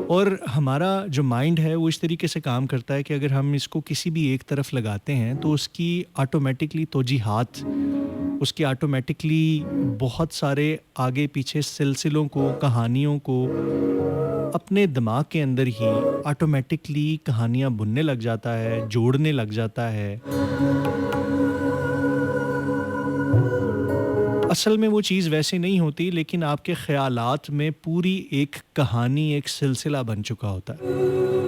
और हमारा जो माइंड है वो इस तरीके से काम करता है कि अगर हम इसको किसी भी एक तरफ लगाते हैं, तो उसकी ऑटोमेटिकली तोजीहात, उसकी ऑटोमेटिकली बहुत सारे आगे पीछे सिलसिलों को, कहानियों को अपने दिमाग के अंदर ही ऑटोमेटिकली कहानियाँ बुनने लग जाता है, जोड़ने लग जाता है। असल में वो चीज़ वैसे नहीं होती, लेकिन आपके ख़यालात में पूरी एक कहानी, एक सिलसिला बन चुका होता है,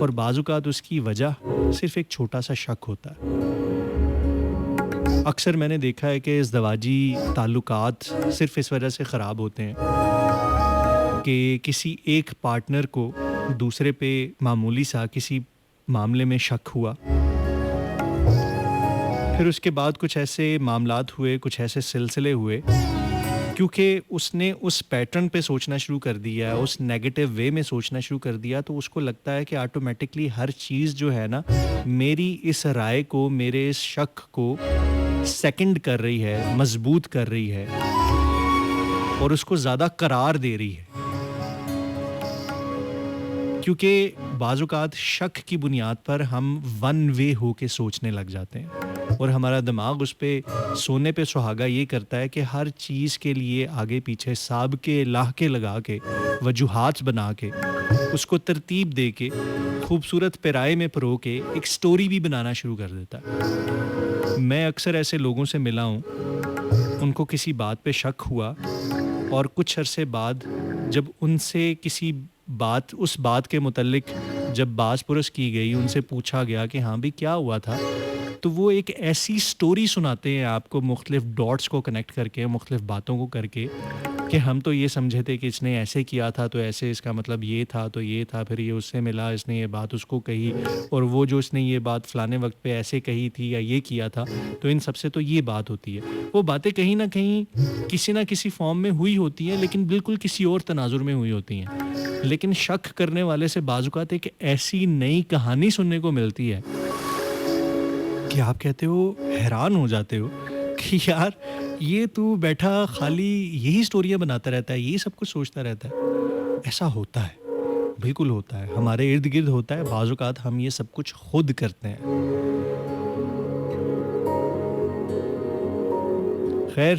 और बाज़ुकात उसकी वजह सिर्फ़ एक छोटा सा शक होता है। अक्सर मैंने देखा है कि ज़दवाजी ताल्लुकात सिर्फ़ इस वजह से ख़राब होते हैं कि किसी एक पार्टनर को दूसरे पे मामूली सा किसी मामले में शक हुआ, फिर उसके बाद कुछ ऐसे मामलात हुए, कुछ ऐसे सिलसिले हुए, क्योंकि उसने उस पैटर्न पे सोचना शुरू कर दिया, उस नेगेटिव वे में सोचना शुरू कर दिया, तो उसको लगता है कि ऑटोमेटिकली हर चीज़ जो है ना, मेरी इस राय को, मेरे इस शक को सेकंड कर रही है, मजबूत कर रही है और उसको ज़्यादा करार दे रही है। क्योंकि बाज़-औक़ात शक की बुनियाद पर हम वन वे होके सोचने लग जाते हैं और हमारा दिमाग उस पे सोने पे सुहागा ये करता है कि हर चीज़ के लिए आगे पीछे साबके लाहके लगा के, वजूहात बना के, उसको तरतीब दे के, खूबसूरत पेराए में परो के एक स्टोरी भी बनाना शुरू कर देता है। मैं अक्सर ऐसे लोगों से मिला हूँ, उनको किसी बात पे शक हुआ और कुछ अरसे बाद जब उनसे किसी बात, उस बात के मुतल्लिक जब बाज़ पुरस की गई, उनसे पूछा गया कि हाँ भी क्या हुआ था, तो वो एक ऐसी स्टोरी सुनाते हैं आपको, मुख्तलिफ डॉट्स को कनेक्ट करके, मुख्तलिफ बातों को करके, कि हम तो ये समझे थे कि इसने ऐसे किया था तो ऐसे, इसका मतलब ये था तो ये था, फिर ये उससे मिला, इसने ये बात उसको कही, और वो जो इसने ये बात फ़लाने वक्त पे ऐसे कही थी या ये किया था, तो इन सबसे तो ये बात होती है। वो बातें कहीं ना कहीं किसी ना किसी फॉर्म में हुई होती हैं, लेकिन बिल्कुल किसी और तनाजुर में हुई होती हैं। लेकिन शक करने वाले से बाज़-औक़ात एक ऐसी नई कहानी सुनने को मिलती है कि आप कहते हो, हैरान हो जाते हो कि यार ये तू बैठा खाली यही स्टोरियाँ बनाता रहता है, यही सब कुछ सोचता रहता है। ऐसा होता है, बिल्कुल होता है, हमारे इर्द गिर्द होता है। बाज़-औक़ात हम ये सब कुछ खुद करते हैं। खैर,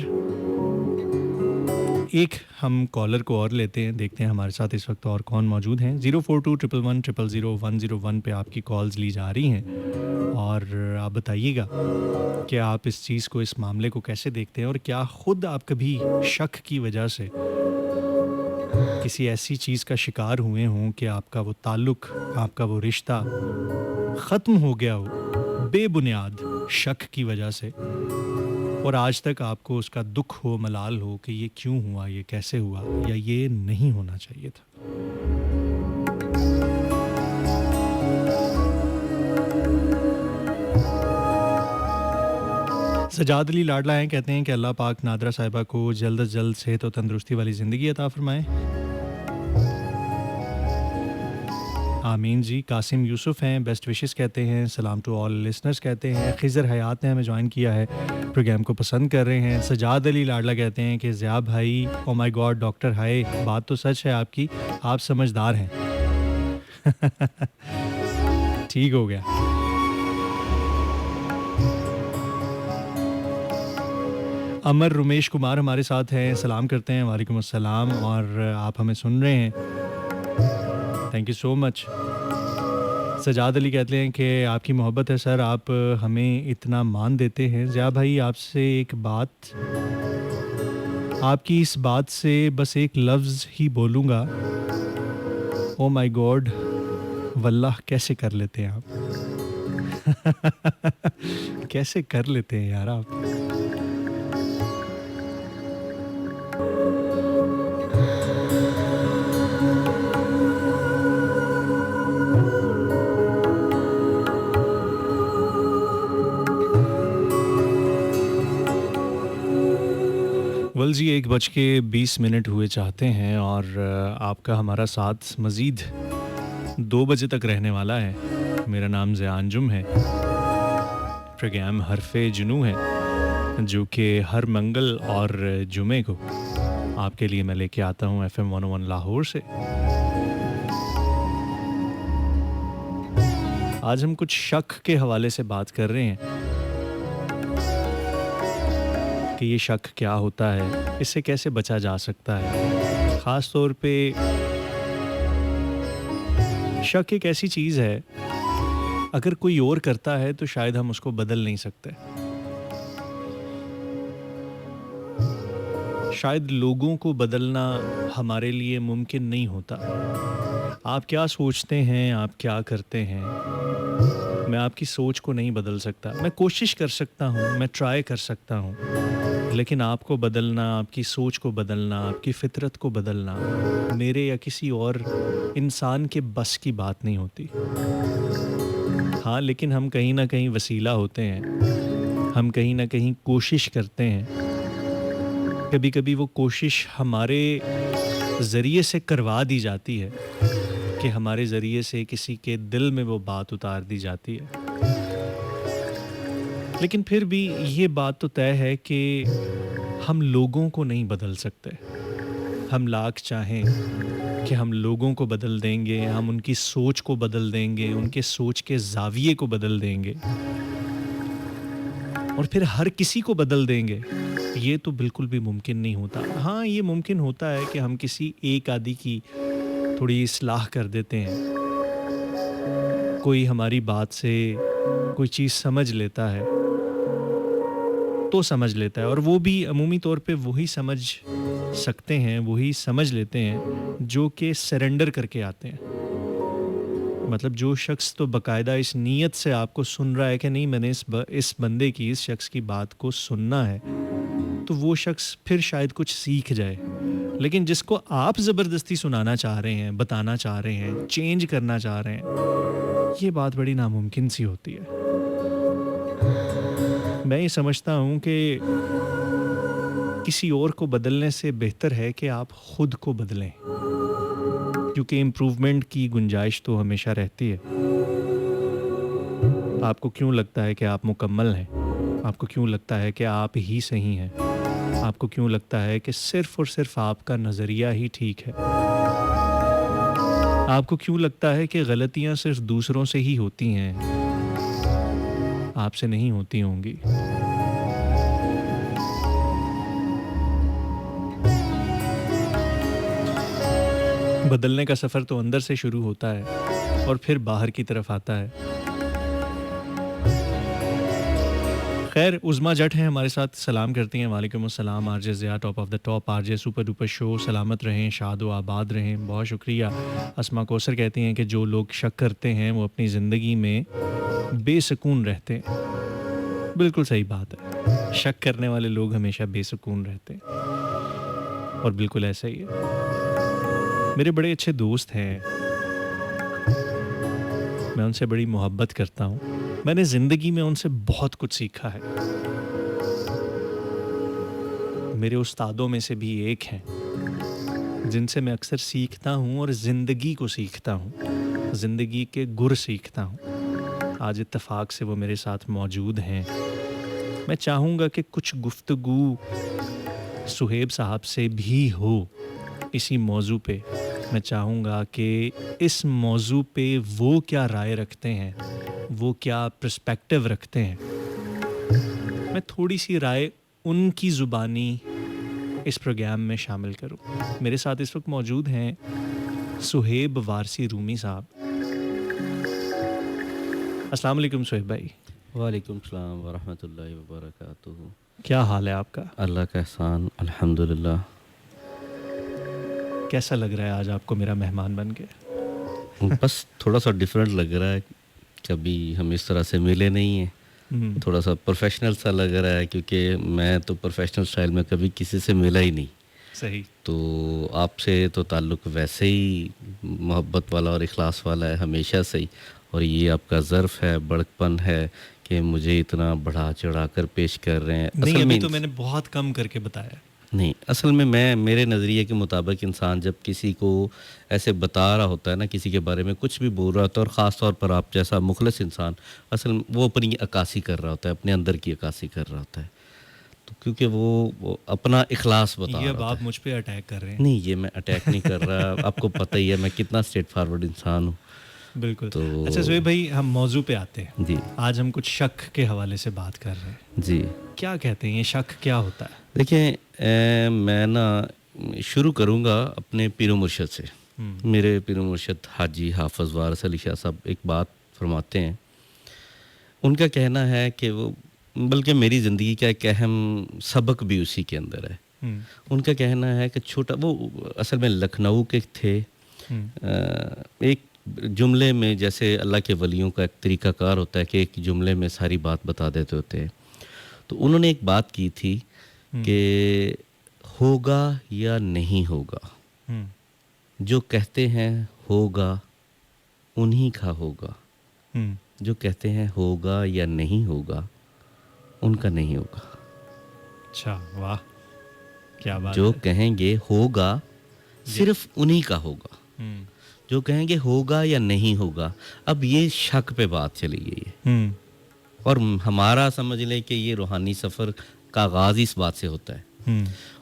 एक हम कॉलर को और लेते हैं, देखते हैं हमारे साथ इस वक्त और कौन मौजूद हैं। 042111000101 पे आपकी कॉल्स ली जा रही हैं और आप बताइएगा कि आप इस चीज़ को, इस मामले को कैसे देखते हैं और क्या ख़ुद आप कभी शक की वजह से किसी ऐसी चीज़ का शिकार हुए हों कि आपका वो ताल्लुक़, आपका वो रिश्ता ख़त्म हो गया हो बेबुनियाद शक की वजह से, और आज तक आपको उसका दुख हो, मलाल हो कि ये क्यों हुआ, ये कैसे हुआ, या ये नहीं होना चाहिए था। सजाद अली लाडला हैं, कहते हैं कि अल्लाह पाक नादरा साहिबा को जल्द से जल्द सेहत और तंदुरुस्ती वाली ज़िंदगी अता फरमाए। आमीन जी। कासिम यूसुफ हैं, बेस्ट विशेस कहते हैं, सलाम टू ऑल लिसनर्स कहते हैं। खिज़र हयात ने हमें ज्वाइन किया है, प्रोग्राम को पसंद कर रहे हैं। सजाद अली लाडला कहते हैं कि ज़िया भाई, ओ माय गॉड डॉक्टर हाय, बात तो सच है आपकी, आप समझदार हैं। ठीक हो गया। अमर रुमेश कुमार हमारे साथ हैं, सलाम करते हैं, वालेकुम अस्सलाम, और आप हमें सुन रहे हैं, thank you so much. Sajjad Ali कहते हैं कि आपकी मोहब्बत है सर, आप हमें इतना मान देते हैं। ज़िया भाई, आपसे एक बात, आपकी इस बात से बस एक लफ्ज़ ही बोलूँगा, ओ माय गॉड, वल्लाह कैसे कर लेते हैं आप। कैसे कर लेते हैं यार आप। वल जी, 1:20 हुए चाहते हैं और आपका हमारा साथ मज़ीद 2 बजे तक रहने वाला है। मेरा नाम ज़िया अंजुम है, प्रोग्राम हरफ़े जुनू है जो कि हर मंगल और जुमे को आपके लिए मैं लेके आता हूँ FM 101 लाहौर से। आज हम कुछ शक के हवाले से बात कर रहे हैं कि ये शक क्या होता है, इससे कैसे बचा जा सकता है। ख़ास तौर पे शक एक ऐसी चीज़ है, अगर कोई और करता है तो शायद हम उसको बदल नहीं सकते। शायद लोगों को बदलना हमारे लिए मुमकिन नहीं होता। आप क्या सोचते हैं, आप क्या करते हैं, मैं आपकी सोच को नहीं बदल सकता। मैं कोशिश कर सकता हूँ, मैं ट्राई कर सकता हूँ, लेकिन आपको बदलना, आपकी सोच को बदलना, आपकी फितरत को बदलना मेरे या किसी और इंसान के बस की बात नहीं होती। हाँ, लेकिन हम कहीं ना कहीं वसीला होते हैं, हम कहीं ना कहीं कोशिश करते हैं। कभी कभी वो कोशिश हमारे ज़रिए से करवा दी जाती है कि हमारे ज़रिए से किसी के दिल में वो बात उतार दी जाती है। लेकिन फिर भी ये बात तो तय है कि हम लोगों को नहीं बदल सकते। हम लाख चाहें कि हम लोगों को बदल देंगे, हम उनकी सोच को बदल देंगे, उनके सोच के ज़ाविये को बदल देंगे और फिर हर किसी को बदल देंगे, ये तो बिल्कुल भी मुमकिन नहीं होता। हाँ, ये मुमकिन होता है कि हम किसी एक आदि की थोड़ी इस्लाह कर देते हैं, कोई हमारी बात से कोई चीज़ समझ लेता है तो समझ लेता है, और वो भी अमूमी तौर पे वही समझ सकते हैं, वही समझ लेते हैं जो कि सरेंडर करके आते हैं। मतलब जो शख्स तो बाकायदा इस नीयत से आपको सुन रहा है कि नहीं, मैंने इस बंदे की, इस शख्स की बात को सुनना है, तो वो शख्स फिर शायद कुछ सीख जाए। लेकिन जिसको आप ज़बरदस्ती सुनाना चाह रहे हैं, बताना चाह रहे हैं, चेंज करना चाह रहे हैं, ये बात बड़ी नामुमकिन सी होती है। मैं ये समझता हूँ कि किसी और को बदलने से बेहतर है कि आप खुद को बदलें, क्योंकि इम्प्रूवमेंट की गुंजाइश तो हमेशा रहती है। आपको क्यों लगता है कि आप मुकम्मल हैं? आपको क्यों लगता है कि आप ही सही हैं? आपको क्यों लगता है कि सिर्फ़ और सिर्फ आपका नज़रिया ही ठीक है? आपको क्यों लगता है कि गलतियाँ सिर्फ दूसरों से ही होती हैं, आपसे नहीं होती होंगी? बदलने का सफ़र तो अंदर से शुरू होता है और फिर बाहर की तरफ आता है। खैर, उज़मा जट हैं हमारे साथ, सलाम करती हैं। वालेकुम अस्सलाम। RJ Zia, top of the top, RJ super duper show, सलामत रहें, शाद व आबाद रहें। बहुत शुक्रिया। अस्मा कौसर कहती हैं कि जो लोग शक करते हैं वो अपनी ज़िंदगी में बेसुकून रहते हैं। बिल्कुल सही बात है, शक करने वाले लोग हमेशा बेसुकून रहते हैं और बिल्कुल ऐसा ही है। मेरे बड़े अच्छे दोस्त हैं, मैं उनसे बड़ी मोहब्बत करता हूँ। मैंने ज़िंदगी में उनसे बहुत कुछ सीखा है। मेरे उस्तादों में से भी एक हैं जिनसे मैं अक्सर सीखता हूँ और ज़िंदगी को सीखता हूँ, ज़िंदगी के गुर सीखता हूँ। आज इत्तेफाक से वो मेरे साथ मौजूद हैं। मैं चाहूँगा कि कुछ गुफ्तगू सुहेब साहब से भी हो इसी मौजू पे। मैं चाहूँगा कि इस मौजू पे वो क्या राय रखते हैं, वो क्या पर्सपेक्टिव रखते हैं, मैं थोड़ी सी राय उनकी ज़ुबानी इस प्रोग्राम में शामिल करूं। मेरे साथ इस वक्त मौजूद हैं सुहेब वारसी रूमी साहब। अस्सलाम वालेकुम सुहेब भाई। वालेकुम सलाम व रहमतुल्लाहि व बरकातुहू। क्या हाल है आपका? अल्लाह का एहसान, अल्हम्दुलिल्लाह। कैसा लग रहा है आज आपको मेरा मेहमान बन के? बस थोड़ा सा डिफरेंट लग रहा है, कभी हम इस तरह से मिले नहीं हैं। थोड़ा सा प्रोफेशनल सा लग रहा है, क्योंकि मैं तो प्रोफेशनल स्टाइल में कभी किसी से मिला ही नहीं। सही। तो आपसे तो ताल्लुक़ वैसे ही मोहब्बत वाला और इखलास वाला है हमेशा से ही, और ये आपका ज़र्फ़ है, बड़कपन है कि मुझे इतना बढ़ा चढ़ा कर पेश कर रहे हैं। नहीं, अभी तो मैंने बहुत कम करके बताया। नहीं, असल में मैं मेरे नज़रिए के मुताबिक इंसान जब किसी को ऐसे बता रहा होता है ना, किसी के बारे में कुछ भी बोल रहा होता है, और ख़ास तौर पर आप जैसा मुखलिस इंसान, असल में वो अपनी अक्कासी कर रहा होता है, अपने अंदर की अक्कासी कर रहा होता है, तो क्योंकि वो अपना इखलास बता रहा ये होता है। आप मुझ पे अटैक कर रहे हैं। नहीं, ये मैं अटैक नहीं कर रहा। आपको पता ही है मैं कितना स्ट्रेट फॉरवर्ड इंसान हूँ। बिल्कुल। तो अच्छा सुहेब भाई, हम मौजू पे आते हैं। जी आज हम कुछ शक के हवाले से बात कर रहे हैं। जी, क्या कहते हैं, ये शक क्या होता है? देखिए, मैं ना शुरू करूँगा अपने पीर मुर्शद से। मेरे पीर मुर्शद हाजी हाफ़िज़ वारिस अली शाह साहब एक बात फरमाते हैं। उनका कहना है कि वो, बल्कि मेरी ज़िंदगी का एक अहम सबक भी उसी के अंदर है। उनका कहना है कि छोटा, वो असल में लखनऊ के थे। एक जुमले में, जैसे अल्लाह के वलियों का एक तरीक़ाकार होता है कि एक जुमले में सारी बात बता देते होते हैं, तो उन्होंने एक बात की थी कि होगा या नहीं होगा, जो कहते हैं होगा उन्हीं का होगा, जो कहते हैं होगा या नहीं होगा उनका नहीं होगा। अच्छा, वाह, क्या बात जो है। कहेंगे होगा सिर्फ उन्हीं का होगा, जो कहेंगे होगा या नहीं होगा। अब ये शक पे बात चली गई है और हमारा समझ लें कि ये रूहानी सफ़र का आगाज़ इस बात से होता है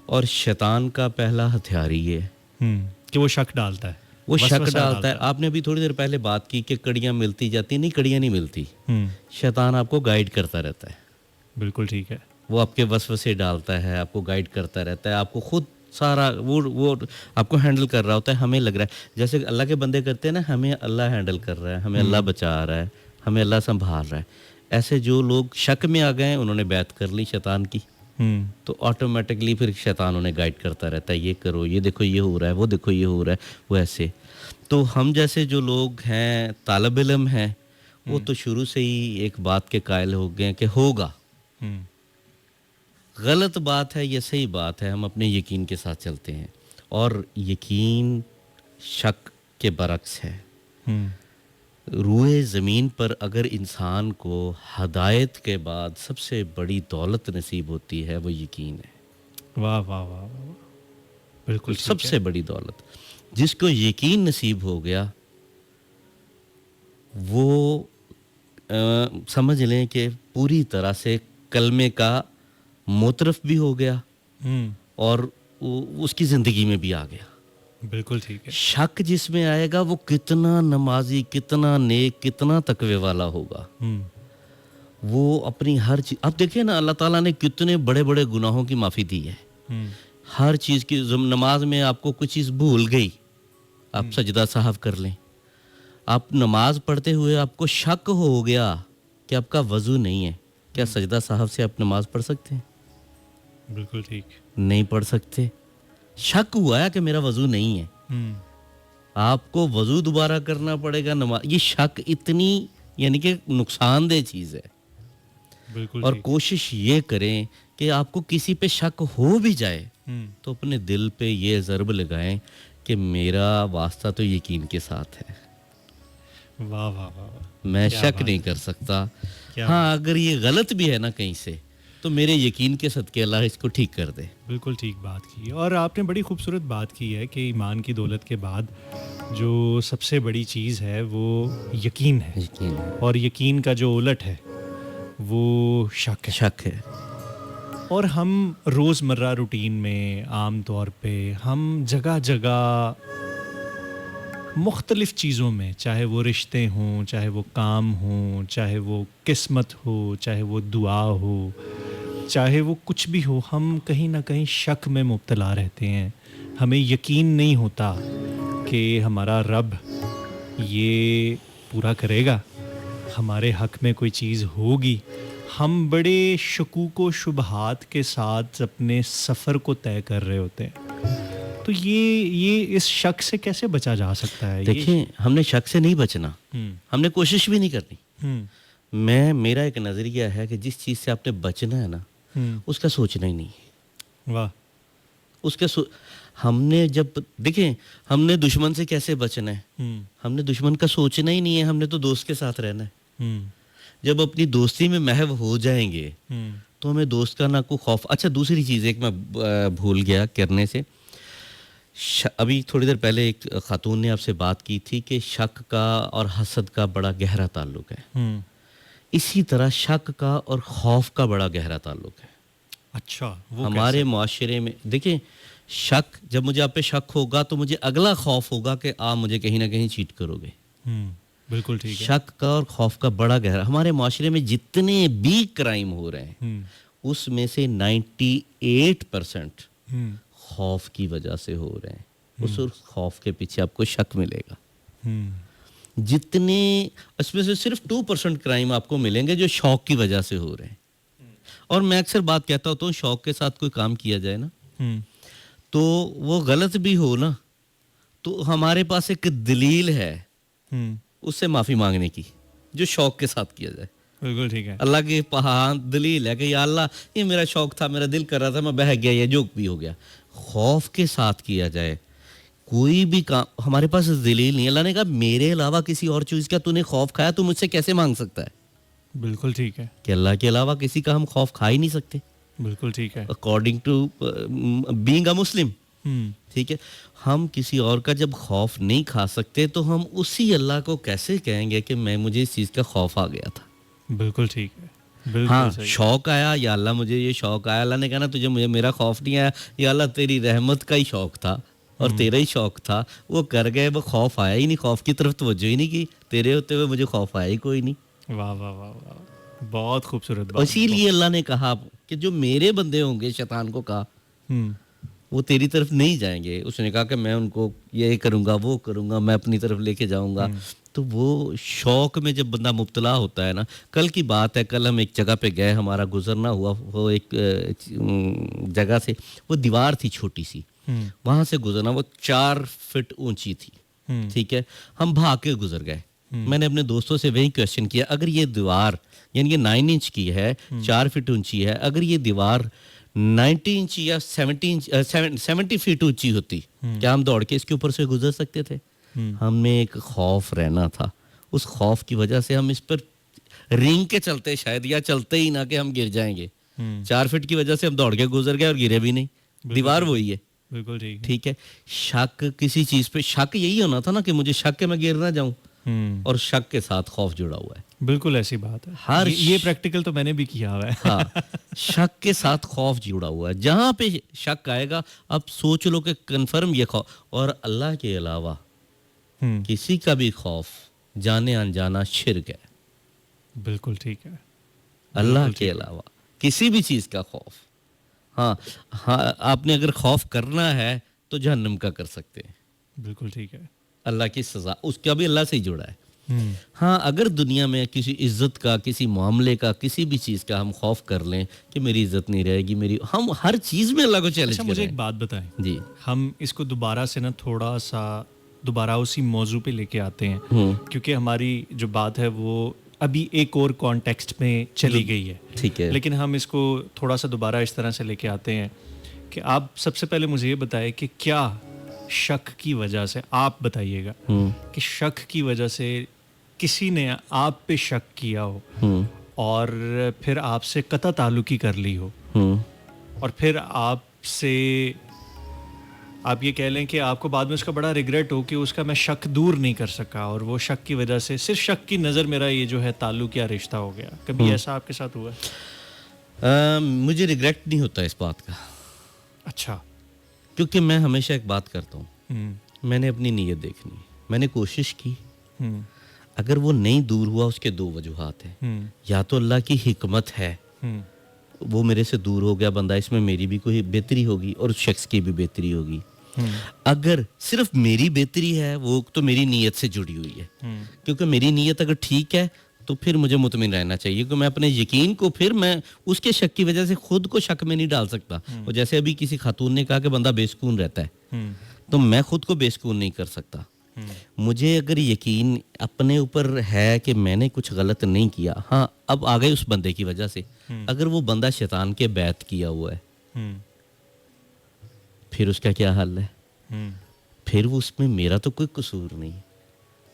और शैतान का पहला हथियार ही है कि वो शक डालता है, वो शक वसवसा डालता है। आपने अभी थोड़ी देर पहले बात की कि कड़ियाँ मिलती जाती, नहीं, कड़ियाँ नहीं मिलती, शैतान आपको गाइड करता रहता है। बिल्कुल ठीक है। वो आपके वसवसे डालता है, आपको गाइड करता रहता है, आपको खुद सारा वो आपको हैंडल कर रहा होता है। हमें लग रहा है जैसे अल्लाह के बंदे करते हैं ना, हमें अल्लाह हैंडल कर रहा है, हमें अल्लाह बचा रहा है, हमें अल्लाह संभाल रहा है। ऐसे जो लोग शक में आ गए, उन्होंने बैत कर ली शैतान की, तो ऑटोमेटिकली फिर शैतान उन्हें गाइड करता रहता है, ये करो, ये देखो ये हो रहा है, वो देखो ये हो रहा है, वो ऐसे। तो हम जैसे जो लोग हैं, तालिब इल्म हैं, वो तो शुरू से ही एक बात के कायल हो गए कि होगा। गलत बात है या सही बात है, हम अपने यकीन के साथ चलते हैं और यकीन शक के बरक्स है। रूए ज़मीन पर अगर इंसान को हदायत के बाद सबसे बड़ी दौलत नसीब होती है, वो यकीन है। वाह वाह वाह वाह, बिल्कुल ठीक सबसे है। बड़ी दौलत जिसको यकीन नसीब हो गया, वो समझ लें कि पूरी तरह से कलमे का मोतरफ भी हो गया और उसकी ज़िंदगी में भी आ गया। बिल्कुल ठीक है। शक जिसमें आएगा वो कितना नमाजी, कितना नेक, कितना तकवे वाला होगा। वो अपनी हर चीज़, अब देखिए ना, अल्लाह ताला ने कितने बड़े बड़े गुनाहों की माफ़ी दी है। हर चीज़ की, नमाज में आपको कुछ चीज़ भूल गई, आप सजदा साहब कर लें। आप नमाज पढ़ते हुए आपको शक हो गया कि आपका वज़ू नहीं है, क्या सजदा साहब से आप नमाज पढ़ सकते हैं? बिल्कुल ठीक। नहीं पढ़ सकते। शक हुआ है कि मेरा वज़ू नहीं है, आपको वज़ू दोबारा करना पड़ेगा नमाज। ये शक इतनी यानी कि नुकसानदेह चीज़ है। बिल्कुल और ठीक। कोशिश ये करें कि आपको किसी पे शक हो भी जाए तो अपने दिल पे ये ज़र्ब लगाएं कि मेरा वास्ता तो यकीन के साथ है, वाह वाह वाह वाह, मैं क्या शक बात नहीं कर सकता। क्या हाँ, अगर ये गलत भी है ना कहीं से, तो मेरे यकीन के सदके अल्लाह इसको ठीक कर दे। बिल्कुल ठीक बात की है। और आपने बड़ी खूबसूरत बात की है कि ईमान की दौलत के बाद जो सबसे बड़ी चीज़ है वो यकीन है, यकीन है, और यकीन का जो उलट है वो शक है। शक है। और हम रोज़मर्रा रूटीन में आम तौर पे हम जगह जगह मुख्तलिफ़ चीज़ों में, चाहे वो रिश्ते हों, चाहे वो काम हों, चाहे वो किस्मत हो, चाहे वो दुआ हो, चाहे वो कुछ भी हो, हम कहीं ना कहीं शक में मुब्तला रहते हैं। हमें यकीन नहीं होता कि हमारा रब ये पूरा करेगा, हमारे हक में कोई चीज़ होगी। हम बड़े शकूक व शुबहात के साथ अपने सफ़र को तय कर रहे होते हैं। तो ये इस शक से कैसे बचा जा सकता है? देखिए, हमने शक से नहीं बचना, हमने कोशिश भी नहीं करनी। मेरा एक नज़रिया है कि जिस चीज़ से आपने बचना है ना, उसका सोचना ही नहीं है। वाह। हमने जब देखिए, हमने दुश्मन से कैसे बचना है, हमने दुश्मन का सोचना ही नहीं है, हमने तो दोस्त के साथ रहना है। जब अपनी दोस्ती में महव हो जाएंगे तो हमें दोस्त का ना कोई खौफ। अच्छा, दूसरी चीज़ एक मैं भूल गया करने से, अभी थोड़ी देर पहले एक खातून ने आपसे बात की थी कि शक का और हसद का बड़ा गहरा ताल्लुक है। इसी तरह शक का और खौफ का बड़ा गहरा ताल्लुक है। अच्छा, वो हमारे माशरे में देखिए, शक, जब मुझे आप पे शक होगा तो मुझे अगला खौफ होगा कि आप मुझे कहीं ना कहीं चीट करोगे। बिल्कुल ठीक है। शक का और खौफ का बड़ा गहरा, हमारे माशरे में जितने भी क्राइम हो रहे हैं उसमें से 98% खौफ की वजह से हो रहे हैं। उस खौफ के पीछे आपको शक मिलेगा। जितने, इसमें से सिर्फ 2% क्राइम आपको मिलेंगे जो शौक की वजह से हो रहे हैं। और मैं अक्सर बात कहता होता हूँ, शौक के साथ कोई काम किया जाए ना तो वो गलत भी हो ना, तो हमारे पास एक दलील है उससे माफ़ी मांगने की, जो शौक के साथ किया जाए। बिल्कुल ठीक है। अल्लाह के पहाड़ दलील है कि या अल्लाह ये मेरा शौक था, मेरा दिल कर रहा था, मैं बह गया, ये जो भी हो गया। खौफ के साथ किया जाए कोई भी काम, हमारे पास दलील नहीं। अल्लाह ने कहा मेरे अलावा किसी और चीज़ का तूने खौफ खाया, तू मुझसे कैसे मांग सकता है? बिल्कुल ठीक है। कि अल्लाह के अलावा किसी का हम खौफ खा ही नहीं सकते बिल्कुल ठीक है। अकॉर्डिंग टू बीइंग अ मुस्लिम। ठीक है, हम किसी और का जब खौफ नहीं खा सकते तो हम उसी अल्लाह को कैसे कहेंगे कि मैं मुझे इस चीज़ का खौफ आ गया था? बिल्कुल ठीक है। बिल्कुल हाँ, सही। शौक आया, या अल्लाह मुझे ये शौक आया। अल्लाह ने कहा ना तुझे मुझे मेरा खौफ नहीं आया, या अल्लाह तेरी रहमत का ही शौक था और तेरा ही शौक था, वो कर गए, वो खौफ आया ही नहीं, खौफ की तरफ तवज्जो ही नहीं की, तेरे होते हुए मुझे खौफ आया ही कोई नहीं। वाह वाह वाह वाह, बहुत खूबसूरत और बात। इसीलिए अल्लाह ने कहा कि जो मेरे बंदे होंगे, शैतान को कहा, हम्म वो तेरी तरफ नहीं जाएंगे। उसने कहा कि मैं उनको ये करूंगा, वो करूंगा, मैं अपनी तरफ लेके जाऊंगा। तो वो शौक में जब बंदा मुब्तला होता है ना, कल की बात है, कल हम एक जगह पे गए, हमारा गुजरना हुआ, वो एक जगह से, वो दीवार थी छोटी सी, वहां से गुजरना, वो 4 फीट ऊंची थी। ठीक है, हम भाग के गुजर गए। मैंने अपने दोस्तों से वही क्वेश्चन किया, अगर ये दीवार यानी कि 9 इंच की है, 4 फीट ऊंची है, अगर ये दीवार 90 इंच या 70 फीट ऊंची होती, क्या हम दौड़ के इसके ऊपर से गुजर सकते थे? हमें एक खौफ रहना था, उस खौफ की वजह से हम इस पर रिंग के चलते शायद, या चलते ही ना कि हम गिर जाएंगे। 4 फीट की वजह से हम दौड़ के गुजर गए और गिरे भी नहीं, दीवार वही है। बिल्कुल ठीक। ठीक है, शक किसी चीज पे, शक यही होना था ना कि मुझे शक है मैं गिर ना जाऊं, और शक के साथ खौफ जुड़ा हुआ है। बिल्कुल ऐसी बात है। हर ये प्रैक्टिकल तो मैंने भी किया हुआ है। हाँ, शक के साथ खौफ जुड़ा हुआ है। जहां पे शक आएगा, अब सोच लो कि कंफर्म ये खौफ, और अल्लाह के अलावा किसी का भी खौफ जाने अनजाना शिर्क है। बिल्कुल ठीक है। अल्लाह के अलावा किसी भी चीज का खौफ, हाँ हाँ, आपने अगर खौफ करना है तो जहन्नम का कर सकते हैं। बिल्कुल ठीक है। अल्लाह की सजा, उसका भी अल्लाह से ही जुड़ा है। हाँ, अगर दुनिया में किसी इज्जत का, किसी मामले का, किसी भी चीज का हम खौफ कर लें कि मेरी इज्जत नहीं रहेगी, मेरी, हम हर चीज में अल्लाह को चैलेंज अच्छा, कर मुझे रहे एक हैं। बात बताएं, जी, हम इसको दोबारा से ना थोड़ा सा दोबारा उसी मौजू पे लेके आते हैं, क्योंकि हमारी जो बात है वो अभी एक और कॉन्टेक्स्ट में चली गई है। ठीक है। लेकिन हम इसको थोड़ा सा दोबारा इस तरह से लेके आते हैं कि आप सबसे पहले मुझे ये बताएं कि क्या शक की वजह से, आप बताइएगा कि शक की वजह से किसी ने आप पे शक किया हो और फिर आपसे कता ताल्लुकी कर ली हो, और फिर आपसे आप ये कह लें कि आपको बाद में उसका बड़ा रिग्रेट हो कि उसका मैं शक दूर नहीं कर सका, और वो शक की वजह से, सिर्फ शक की नज़र मेरा ये जो है ताल्लुक या रिश्ता हो गया। कभी ऐसा आपके साथ हुआ? मुझे रिग्रेट नहीं होता इस बात का। अच्छा। क्योंकि मैं हमेशा एक बात करता हूँ, मैंने अपनी नीयत देखनी, मैंने कोशिश की, अगर वो नहीं दूर हुआ, उसके 2 वजूहात हैं। या तो अल्लाह की हिकमत है, वो मेरे से दूर हो गया बंदा, इसमें मेरी भी कोई बेहतरी होगी और उस शख्स की भी बेहतरी होगी। अगर सिर्फ मेरी बेहतरी है, वो तो मेरी नीयत से जुड़ी हुई है, क्योंकि मेरी नीयत अगर ठीक है तो फिर मुझे मुतमिन रहना चाहिए कि मैं अपने यकीन को, फिर मैं उसके शक की वजह से खुद को शक में नहीं डाल सकता। और जैसे अभी किसी खातून ने कहा कि बंदा बेसुकून रहता है, तो मैं खुद को बेसुकून नहीं कर सकता। मुझे अगर यकीन अपने ऊपर है कि मैंने कुछ गलत नहीं किया, हाँ अब आ गए उस बंदे की वजह से, अगर वो बंदा शैतान के बैत किया हुआ है, फिर उसका क्या हाल है? फिर वो, उसमें मेरा तो कोई कसूर नहीं,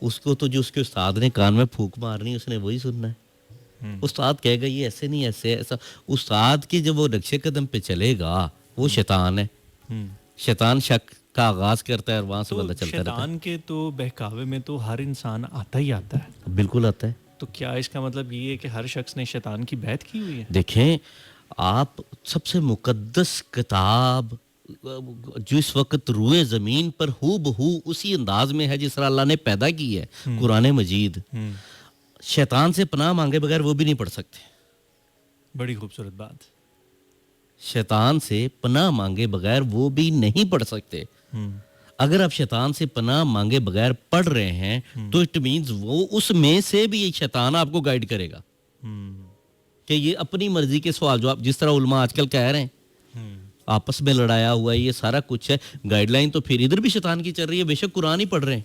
उसको तो जो उसके उस्ताद ने कान में फूंक मारनी उसने वही सुनना है। उस्ताद कहेगा ये ऐसे नहीं, ऐसे ऐसा, उस्ताद की जब वो नक्शे कदम पे चलेगा, वो शैतान है। शैतान शक का आगाज करता है और वहां से बंदा चलता रहता है। शैतान के तो बहकावे में तो हर इंसान आता ही आता है। बिल्कुल आता है। तो क्या इसका मतलब ये है कि हर शख्स ने शैतान की बैत की हुई है? देखें, आप सबसे मुकद्दस किताब जो इस वक्त रूए ज़मीन पर हूबहू उसी अंदाज में है जिस तरह अल्लाह ने पैदा की है, कुरान मजीद, शैतान से पनाह मांगे बगैर वो भी नहीं पढ़ सकते। बड़ी खूबसूरत बात। शैतान से पनाह मांगे बगैर वो भी नहीं पढ़ सकते। अगर आप शैतान से पनाह मांगे बगैर पढ़ रहे हैं तो इट मीन्स वो उसमें से भी एक शैतान आपको गाइड करेगा कि ये अपनी मर्जी के सवाल जवाब, जिस तरह उलमा आजकल कह रहे हैं, आपस में लड़ाया हुआ है, ये सारा कुछ है, गाइडलाइन तो फिर इधर भी शैतान की चल रही है, बेशक कुरान ही पढ़ रहे हैं,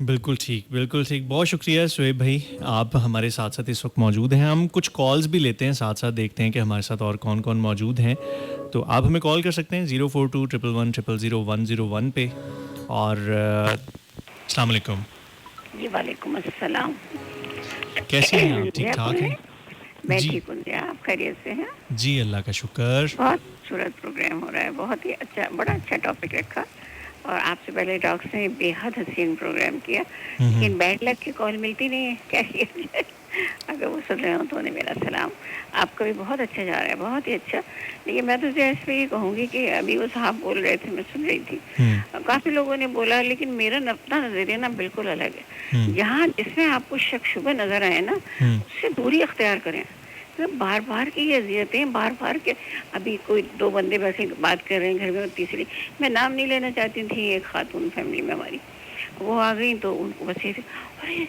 बिल्कुल ठीक, बिल्कुल ठीक। बहुत शुक्रिया शुएब भाई, आप हमारे साथ साथ इस वक्त मौजूद हैं। हम कुछ कॉल्स भी लेते हैं साथ साथ, देखते हैं कि हमारे साथ और कौन कौन मौजूद हैं। तो आप हमें कॉल कर सकते हैं 04211000101 पे। और अस्सलाम वालेकुम। जी वालेकुम अस्सलाम। कैसी हैं आप? ठीक जया ठाक बोल रहे हैं? हैं? मैं जी ठीक हूँ जया, आप खैरियत से हैं? जी, अल्लाह का शुक्र। बहुत खूबसूरत प्रोग्राम हो रहा है, बहुत ही अच्छा, बड़ा अच्छा टॉपिक रखा। और आपसे पहले डॉक्टर ने बेहद हसीन प्रोग्राम किया, लेकिन बैड लक की कॉल मिलती नहीं है, क्या किया जाए? अगर वो सुन रहे हो तो उन्हें मेरा सलाम। आपका भी बहुत अच्छा जा रहा है, बहुत ही अच्छा। लेकिन मैं तो जैसे इसमें ये कहूँगी कि अभी वो साहब बोल रहे थे, मैं सुन रही थी, काफ़ी लोगों ने बोला, लेकिन मेरा अपना नज़रिया ना बिल्कुल अलग है। जहाँ जिसमें आपको शक शुबह नज़र आए ना, उससे दूरी अख्तियार करें। तो बार बार की ये अजियतें, बार बार के, अभी कोई दो बंदे बैठे बात कर रहे हैं घर में, तीसरी, मैं नाम नहीं लेना चाहती थी, एक खातून फैमिली में हमारी, वो आ गई तो उनको बस ये, अरे ये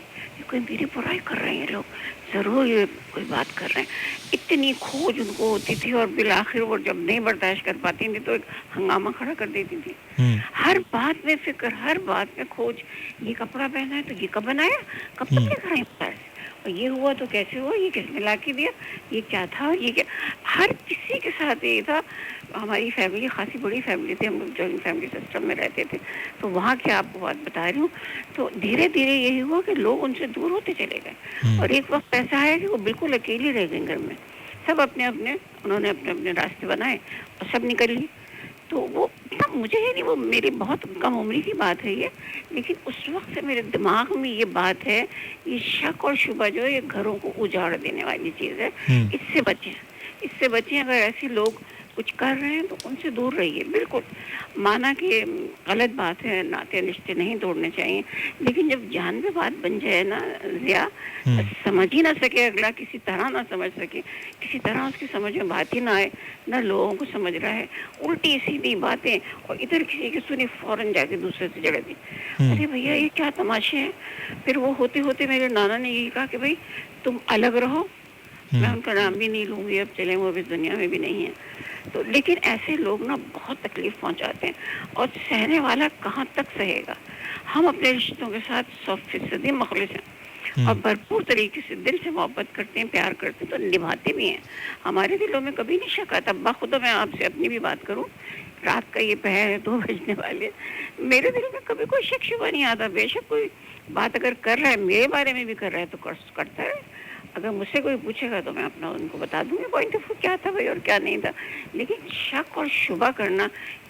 कोई मेरी बुराई कर रहे हैं लोग, ज़रूर ये कोई बात कर रहे हैं। इतनी खोज उनको होती थी, और बिल आखिर वो जब नहीं बर्दाश्त कर पाती थी तो एक हंगामा खड़ा कर देती थी। हर बात में फिक्र, हर बात में खोज, ये कपड़ा पहना है तो ये कब बनाया, कब तक लेकर आए बाजार से, और ये हुआ तो कैसे हुआ, ये किसने ला के दिया, ये क्या था, और ये क्या। हर किसी के साथ ये था। हमारी फैमिली खासी बड़ी फैमिली थी, हम लोग जॉइंट फैमिली सिस्टम में रहते थे, तो वहाँ की आपको बात बता रही हूँ। तो धीरे धीरे यही हुआ कि लोग उनसे दूर होते चले गए, और एक वक्त ऐसा आया कि वो बिल्कुल अकेली रह गई घर में। सब अपने अपने, उन्होंने अपने अपने रास्ते बनाए और सब निकल ली। तो वो तब मुझे ही नहीं, वो मेरी बहुत कम उम्र की बात है ये, लेकिन उस वक्त से मेरे दिमाग में ये बात है, ये शक और शुबा जो है ये घरों को उजाड़ देने वाली चीज़ है। इससे बचें, इससे बचें। अगर ऐसे लोग कुछ कर रहे हैं तो उनसे दूर रहिए। बिल्कुल माना कि गलत बात है, नाते रिश्ते नहीं तोड़ने चाहिए, लेकिन जब जान पे बात बन जाए ना ज़िया, समझ ही ना सके अगला, किसी तरह ना समझ सके, किसी तरह उसकी समझ में बात ही ना आए, ना लोगों को समझ रहा है, उल्टी सीधी बातें, और इधर किसी की सुनी फौरन जाके दूसरे से जड़ दी। अरे भैया ये क्या तमाशे हैं। फिर वो होते होते मेरे नाना ने यही कहा कि भाई तुम अलग रहो। मैं उनका नाम भी नहीं लूँगी, अब चले वो अभी दुनिया में भी नहीं है। तो लेकिन ऐसे लोग ना बहुत तकलीफ पहुंचाते हैं, और सहने वाला कहाँ तक सहेगा। हम अपने रिश्तों के साथ 100% मुखलिस हैं, और भरपूर तरीके से दिल से मोहब्बत करते हैं, प्यार करते हैं, तो निभाते भी हैं। हमारे दिलों में कभी नहीं शक आता। बाखुदा मैं आपसे अपनी भी बात करूं, रात का ये पहर है, 2 बजने वाले, मेरे दिल में कभी कोई शक शुबा नहीं आता। बेशक कोई बात अगर कर रहा है, मेरे बारे में भी कर रहा है, तो करता है। अगर मुझसे कोई पूछेगा तो मैं अपना उनको बता दूंगी पॉइंट ऑफ व्यू क्या था भाई और क्या नहीं था। लेकिन शक और शुबा करना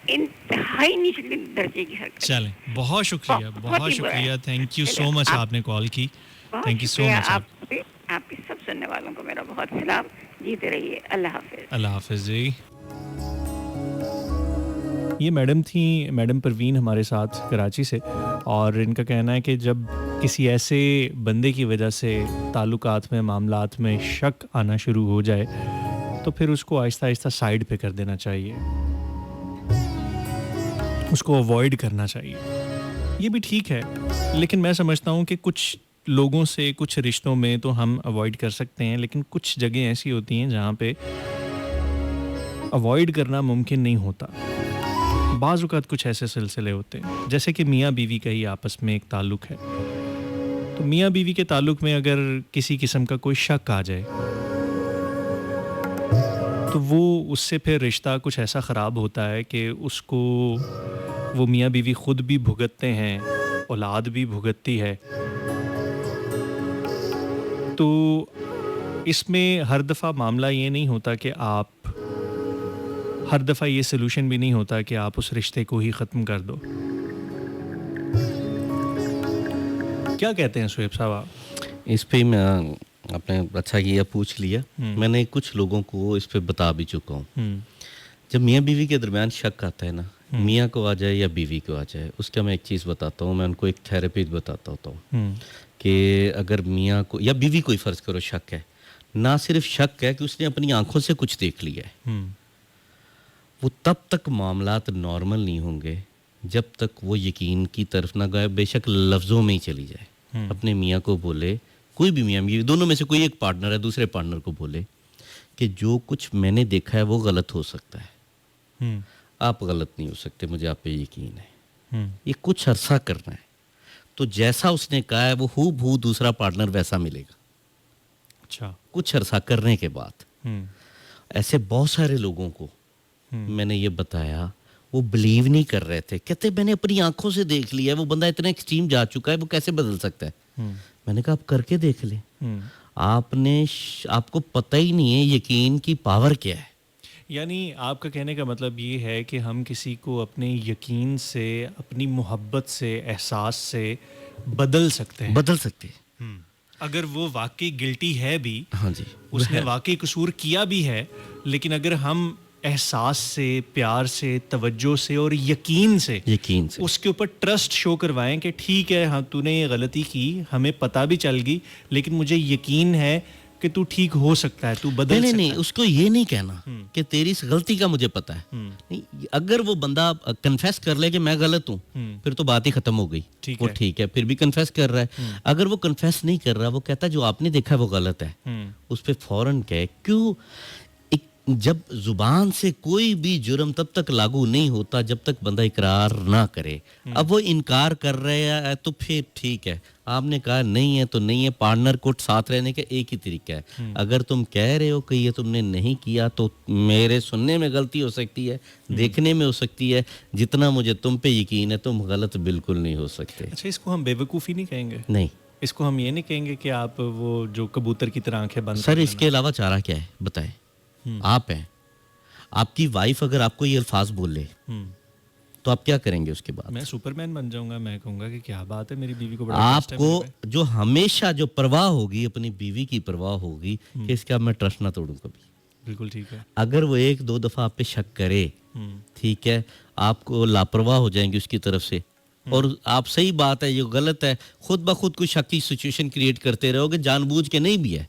इंतहाई निचले दर्जे की हरकत। चलें, बहुत शुक्रिया, बहुत शुक्रिया, थैंक यू सो मच, आपने कॉल की, थैंक यू सो मच। आपके सब सुनने वालों को मेरा बहुत सलाम। जीते रहिए, अल्लाह हाफिज। अल्लाह हाफिज जी। ये मैडम थी, मैडम परवीन हमारे साथ कराची से, और इनका कहना है कि जब किसी ऐसे बंदे की वजह से ताल्लुकात में, मामलात में शक आना शुरू हो जाए तो फिर उसको आहिस्ता आहिस्ता साइड पे कर देना चाहिए, उसको अवॉइड करना चाहिए। ये भी ठीक है, लेकिन मैं समझता हूँ कि कुछ लोगों से, कुछ रिश्तों में तो हम अवॉइड कर सकते हैं, लेकिन कुछ जगह ऐसी होती हैं जहाँ पे अवॉइड करना मुमकिन नहीं होता। बाज़ औक़ात कुछ ऐसे सिलसिले होते हैं, जैसे कि मियाँ बीवी का ही आपस में एक ताल्लुक़ है, तो मियाँ बीवी के ताल्लुक़ में अगर किसी किस्म का कोई शक आ जाए तो वो उससे फिर रिश्ता कुछ ऐसा ख़राब होता है कि उसको वो मियाँ बीवी ख़ुद भी भुगतते हैं, औलाद भी भुगतती है। तो इसमें हर दफ़ा मामला ये नहीं होता कि आप, हर दफ़ा ये सलूशन भी नहीं होता कि आप उस रिश्ते को ही ख़त्म कर दो। क्या कहते हैं शुएब साहब आप? इस पे मैं, आपने अच्छा किया पूछ लिया। मैंने कुछ लोगों को इस पे बता भी चुका हूँ। जब मियाँ बीवी के दरमियान शक आता है ना, मियाँ को आ जाए या बीवी को आ जाए, उसका मैं एक चीज़ बताता हूँ, मैं उनको एक थेरेपी बताता होता हूँ कि अगर मियाँ को या बीवी को ही फ़र्ज़ करो शक है, ना सिर्फ शक है कि उसने अपनी आंखों से कुछ देख लिया है, वो तब तक मामलात नॉर्मल नहीं होंगे जब तक वो यकीन की तरफ ना गए, बेशक लफ्ज़ों में ही चली जाए। अपने मियाँ को बोले, कोई भी मियाँ बीवी, दोनों में से कोई एक पार्टनर है, दूसरे पार्टनर को बोले कि जो कुछ मैंने देखा है वो गलत हो सकता है, आप गलत नहीं हो सकते, मुझे आप पे यकीन है। ये कुछ अरसा करना है, तो जैसा उसने कहा है वो हूबहू दूसरा पार्टनर वैसा मिलेगा अच्छा कुछ अरसा करने के बाद। ऐसे बहुत सारे लोगों को मैंने ये बताया, वो बिलीव नहीं कर रहे थे, कहते मैंने अपनी आंखों से देख लिया है, वो बंदा इतना एक्सट्रीम जा चुका है, वो कैसे बदल सकता है। मैंने कहा आप करके देख ले। आपको पता ही नहीं है यकीन की पावर क्या है। यानी आपका कहने का मतलब ये है कि हम किसी को अपने यकीन से, अपनी मोहब्बत से, एहसास से बदल सकते हैं। बदल सकते हैं अगर वो वाकई गिल्टी है भी, हाँ जी, उसने वाकई कसूर किया भी है, लेकिन अगर हम एहसास से, प्यार से, तवज्जो से और यकीन से उसके ऊपर ट्रस्ट शो करवाएं कि ठीक है, हाँ तूने ये गलती की, हमें पता भी चल गई, लेकिन मुझे यकीन है कि तू ठीक हो सकता है, तू बदल सकता है। नहीं, उसको ये नहीं कहना कि तेरी इस गलती का मुझे पता है। नहीं, अगर वो बंदा कन्फेस कर ले कि मैं गलत हूँ, फिर तो बात ही खत्म हो गई। वो ठीक है, फिर भी कन्फेस कर रहा है। अगर वो कन्फेस नहीं कर रहा, वो कहता जो आपने देखा है वो गलत है, उस पर फौरन कहे। क्यों? जब जुबान से कोई भी जुर्म तब तक लागू नहीं होता जब तक बंदा इकरार ना करे। अब वो इनकार कर रहे हैं तो फिर ठीक है, आपने कहा नहीं है तो नहीं है, पार्टनर को साथ रहने का एक ही तरीका है। अगर तुम कह रहे हो कि ये तुमने नहीं किया तो मेरे सुनने में गलती हो सकती है, देखने में हो सकती है, जितना मुझे तुम पे यकीन है तुम गलत बिल्कुल नहीं हो सकते। अच्छा, इसको हम बेवकूफ़ी नहीं कहेंगे? नहीं, इसको हम ये नहीं कहेंगे कि आप वो जो कबूतर की तरह आंखें बंद। सर इसके अलावा चारा क्या है बताएं? आप हैं, आपकी वाइफ अगर आपको ये अल्फाज बोल ले तो आप क्या करेंगे उसके बाद? मैं सुपरमैन बन जाऊंगा, मैं कहूंगा कि क्या बात है, मेरी बीवी को बड़ा आपको जो हमेशा जो परवाह होगी अपनी बीवी की परवाह होगी कि इसका मैं ट्रस्ट ना तोड़ूं कभी। बिल्कुल ठीक है। अगर वो एक दो दफा आप पे शक करे, ठीक है, आपको लापरवाह हो जाएंगे उसकी तरफ से, और आप सही बात है ये गलत है, खुद ब खुद कोई शक की सिचुएशन क्रिएट करते रहोगे, जानबूझ के नहीं भी है,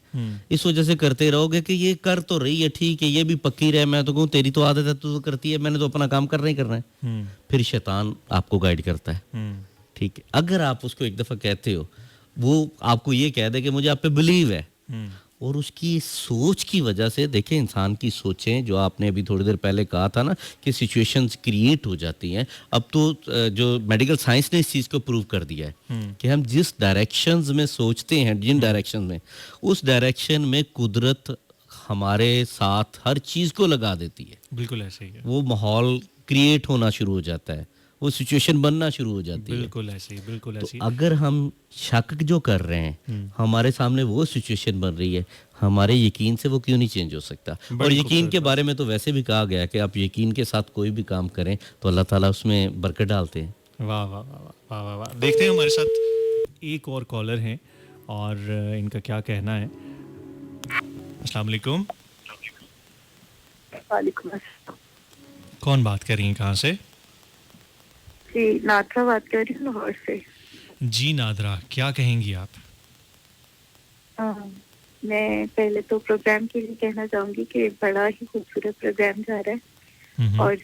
इस वजह से करते रहोगे कि ये कर तो रही है, ठीक है, ये भी पक्की रहे, मैं तो कहूँ तेरी तो आदत है, तू तो करती है, मैंने तो अपना काम करना ही करना है। फिर शैतान आपको गाइड करता है। ठीक है, अगर आप उसको एक दफा कहते हो, वो आपको ये कह दे कि मुझे आप पे बिलीव है, और उसकी सोच की वजह से, देखें इंसान की सोचें, जो आपने अभी थोड़ी देर पहले कहा था ना कि सिचुएशंस क्रिएट हो जाती हैं, अब तो जो मेडिकल साइंस ने इस चीज़ को प्रूव कर दिया है कि हम जिस डायरेक्शंस में सोचते हैं, जिन डायरेक्शन में, उस डायरेक्शन में कुदरत हमारे साथ हर चीज़ को लगा देती है। बिल्कुल ऐसे ही है। वो माहौल क्रिएट होना शुरू हो जाता है, वो सिचुएशन बनना शुरू हो जाती है। बिल्कुल ऐसे ही, बिल्कुल ऐसे ही। तो अगर हम शक जो कर रहे हैं, हमारे सामने वो सिचुएशन बन रही है, हमारे यकीन से वो क्यों नहीं चेंज हो सकता? और यकीन के बारे में तो वैसे भी कहा गया है कि आप यकीन के साथ कोई भी काम करें तो अल्लाह ताला उसमें बरकत डालते हैं। वाह वाह वाह वाह वाह वाह। देखते हैं हमारे साथ एक और कॉलर हैं और इनका क्या कहना है। अस्सलाम वालेकुम। वालेकुम अस्सलाम। कौन बात कर रही हैं, कहाँ से? जी, नादरा बात कर रही हूँ, लाहौर से। जी नादरा, क्या कहेंगी आप? मैं पहले तो प्रोग्राम के लिए कहना चाहूंगी कि बड़ा ही खूबसूरत प्रोग्राम जा रहा है, और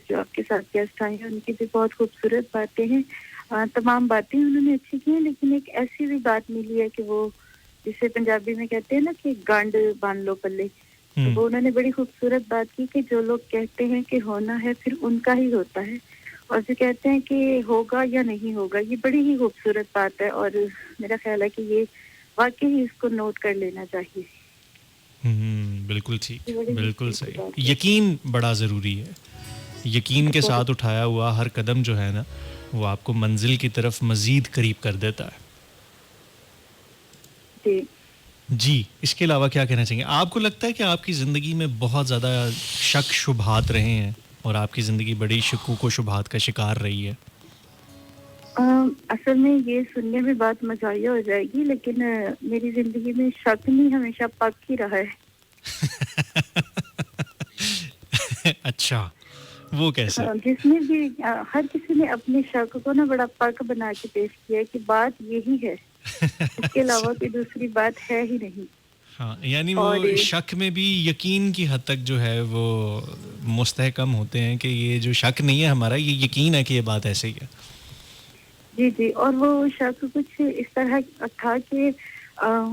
जो आपके साथ गेस्ट आए हैं उनकी भी बहुत खूबसूरत बातें हैं। तमाम बातें उन्होंने अच्छी की हैं, लेकिन एक ऐसी भी बात मिली है कि वो जिसे पंजाबी में कहते हैं ना कि गांड बांध लो पल्ले, तो वो उन्होंने बड़ी खूबसूरत बात की कि जो लोग कहते हैं कि होना है फिर उनका ही होता है, और जो कहते हैं कि होगा या नहीं होगा, ये बड़ी ही खूबसूरत बात है, और मेरा ख्याल है कि ये वाकई ही इसको नोट कर लेना चाहिए। बिल्कुल ठीक, बिल्कुल सही। यकीन बड़ा ज़रूरी है। यकीन के साथ उठाया हुआ हर कदम जो है ना, वो आपको मंजिल की तरफ मज़ीद करीब कर देता है। जी, इसके अलावा क्या कहना चाहेंगे? आपको लगता है कि आपकी ज़िंदगी में बहुत ज़्यादा शक शुबहात रहे हैं और आपकी ज़िंदगी बड़ी शकूक व शुबहात का शिकार रही है? असल में ये सुनने में बात मज़ाहिया हो जाएगी, लेकिन मेरी ज़िंदगी में शक नहीं हमेशा पक ही रहा है। अच्छा, वो कैसे? जिसमें भी हर किसी ने अपने शक को ना बड़ा पक बना के पेश किया है कि बात यही है, इसके अलावा कोई दूसरी बात है ही नहीं। हाँ, यानी वो शक में भी यकीन की हद तक जो है वो मुस्तहकम होते हैं कि ये जो शक नहीं है हमारा, ये यकीन है कि ये बात ऐसे ही है। जी जी, और वो शक कुछ इस तरह था कि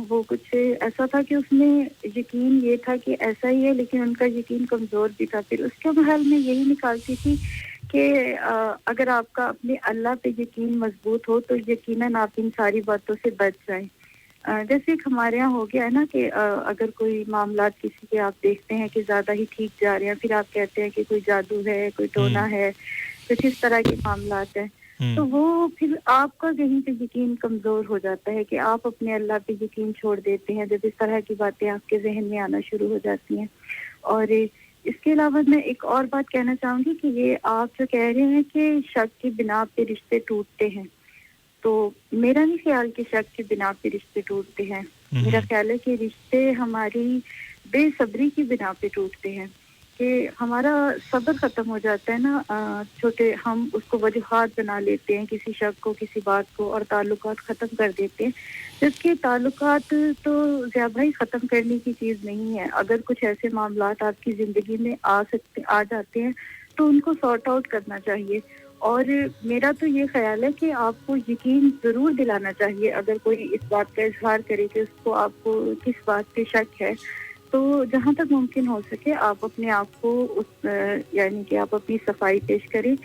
वो कुछ ऐसा था कि उसमें यकीन ये था कि ऐसा ही है, लेकिन उनका यकीन कमज़ोर भी था। फिर उसके महल में यही निकालती थी कि अगर आपका अपने अल्लाह पे यकीन मजबूत हो तो यकीनन आप इन सारी बातों से बच जाएं। जैसे एक हमारे यहाँ हो गया है ना कि अगर कोई मामला किसी के आप देखते हैं कि ज़्यादा ही ठीक जा रहे हैं, फिर आप कहते हैं कि कोई जादू है, कोई टोना है, कुछ इस तरह के मामलात हैं, तो वो फिर आपका कहीं पे यकीन कमज़ोर हो जाता है कि आप अपने अल्लाह पे यकीन छोड़ देते हैं जब इस तरह की बातें आपके जहन में आना शुरू हो जाती हैं। और इसके अलावा मैं एक और बात कहना चाहूँगी कि ये आप जो कह रहे हैं कि शक की बिना पे रिश्ते टूटते हैं, तो मेरा नहीं ख्याल कि शक की बिना पे रिश्ते टूटते हैं। मेरा ख्याल है कि रिश्ते हमारी बेसब्री की बिना पे टूटते हैं, कि हमारा सब्र खत्म हो जाता है ना, छोटे हम उसको वजूहात बना लेते हैं किसी शक को, किसी बात को, और ताल्लुकात ख़त्म कर देते हैं, जबकि ताल्लुकात तो ज़्यादा ही ख़त्म करने की चीज़ नहीं है। अगर कुछ ऐसे मामलात आपकी ज़िंदगी में आ जाते हैं तो उनको सॉर्ट आउट करना चाहिए। और मेरा तो ये ख्याल है कि आपको यकीन ज़रूर दिलाना चाहिए अगर कोई इस बात का इज़हार करे कि उसको आपको किस बात पे शक है, तो जहाँ तक मुमकिन हो सके आप अपने आप को यानी कि आप अपनी सफाई पेश करें,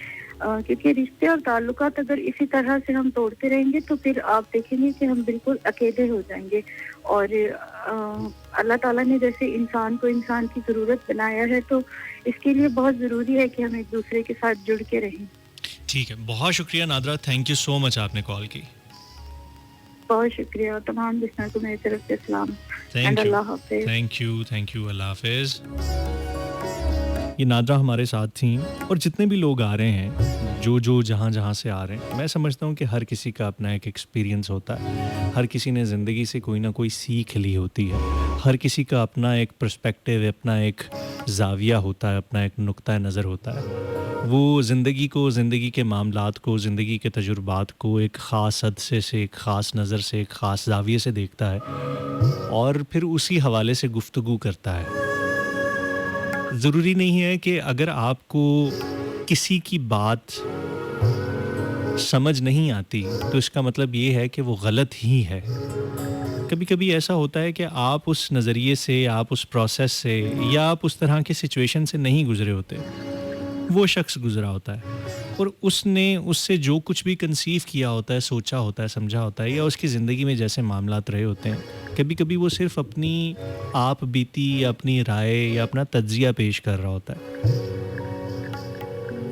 क्योंकि रिश्ते और ताल्लुकात अगर इसी तरह से हम तोड़ते रहेंगे तो फिर आप देखेंगे कि हम बिल्कुल अकेले हो जाएंगे। और अल्लाह ताला ने जैसे इंसान को इंसान की ज़रूरत बनाया है, तो इसके लिए बहुत ज़रूरी है कि हम एक दूसरे के साथ जुड़ के रहें। ठीक है, बहुत शुक्रिया NADRA, thank you so much आपने कॉल की। बहुत शुक्रिया, तमाम लिसनर को मेरी तरफ से सलाम एंड अल्लाह हाफिज़। थैंक यू, अल्लाह हाफिज़। ये नादरा हमारे साथ थी, और जितने भी लोग आ रहे हैं, जो जहाँ से आ रहे हैं, मैं समझता हूँ कि हर किसी का अपना एक एक्सपीरियंस होता है, हर किसी ने ज़िंदगी से कोई ना कोई सीख ली होती है, हर किसी का अपना एक पर्सपेक्टिव, अपना एक ज़ाविया होता है, अपना एक नुक्ता नज़र होता है। वो ज़िंदगी को, ज़िंदगी के मामलात को, ज़िंदगी के तजुर्बात को एक ख़ास हदसे से, एक ख़ास नज़र से, एक ख़ास ज़ाविये से देखता है, और फिर उसी हवाले से गुफ्तगू करता है। ज़रूरी नहीं है कि अगर आपको किसी की बात समझ नहीं आती तो इसका मतलब ये है कि वो गलत ही है। कभी कभी ऐसा होता है कि आप उस नज़रिए से, आप उस प्रोसेस से, या आप उस तरह के सिचुएशन से नहीं गुज़रे होते, वो शख्स गुज़रा होता है, और उसने उससे जो कुछ भी कंसीव किया होता है, सोचा होता है, समझा होता है, या उसकी ज़िंदगी में जैसे मामलात रहे होते हैं, कभी कभी वो सिर्फ अपनी आप बीती या अपनी राय या अपना तज्जिया पेश कर रहा होता है।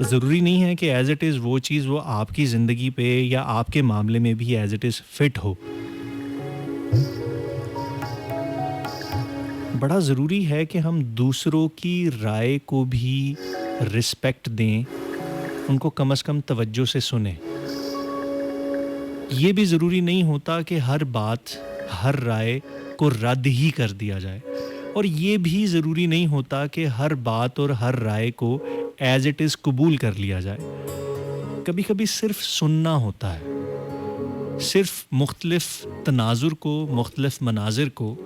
ज़रूरी नहीं है कि एज़ इट इज़ वो चीज़ वो आपकी ज़िंदगी पे या आपके मामले में भी एज़ इट इज़ फिट हो। बड़ा ज़रूरी है कि हम दूसरों की राय को भी रिस्पेक्ट दें, उनको कम से कम तवज्जो से सुने। ये भी ज़रूरी नहीं होता कि हर बात, हर राय को रद्द ही कर दिया जाए, और ये भी ज़रूरी नहीं होता कि हर बात और हर राय को एज़ इट इज़ कबूल कर लिया जाए। कभी कभी सिर्फ सुनना होता है, सिर्फ मुख्तलिफ तनाजुर को, मुख्तलिफ मनाजिर को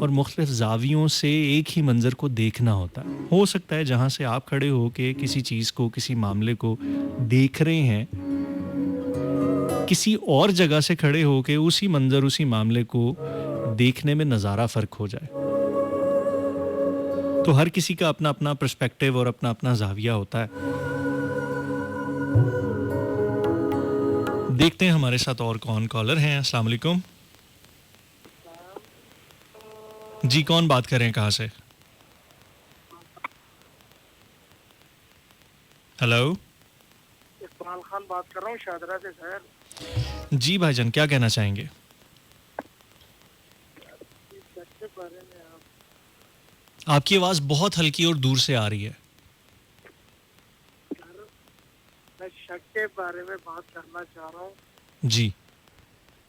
और मुख्तलिफ ज़ावियों से एक ही मंज़र को देखना होता है। हो सकता है जहाँ से आप खड़े हो के किसी चीज़ को, किसी मामले को देख रहे हैं, किसी और जगह से खड़े हो के उसी मंज़र, उसी मामले को देखने में नज़ारा फ़र्क हो जाए। तो हर किसी का अपना अपना पर्सपेक्टिव और अपना अपना ज़ाविया होता है। देखते हैं हमारे साथ और कौन कॉलर हैं। अस्सलाम वालेकुम जी, कौन बात कर रहे हैं, कहाँ से? हेलो, इकबाल खान बात कर रहा हूँ शादरा से सर। जी भाईजान, क्या कहना चाहेंगे? के बारे में आपकी आवाज़ बहुत हल्की और दूर से आ रही है। मैं शक के बारे में बात करना चाह रहा हूँ। जी।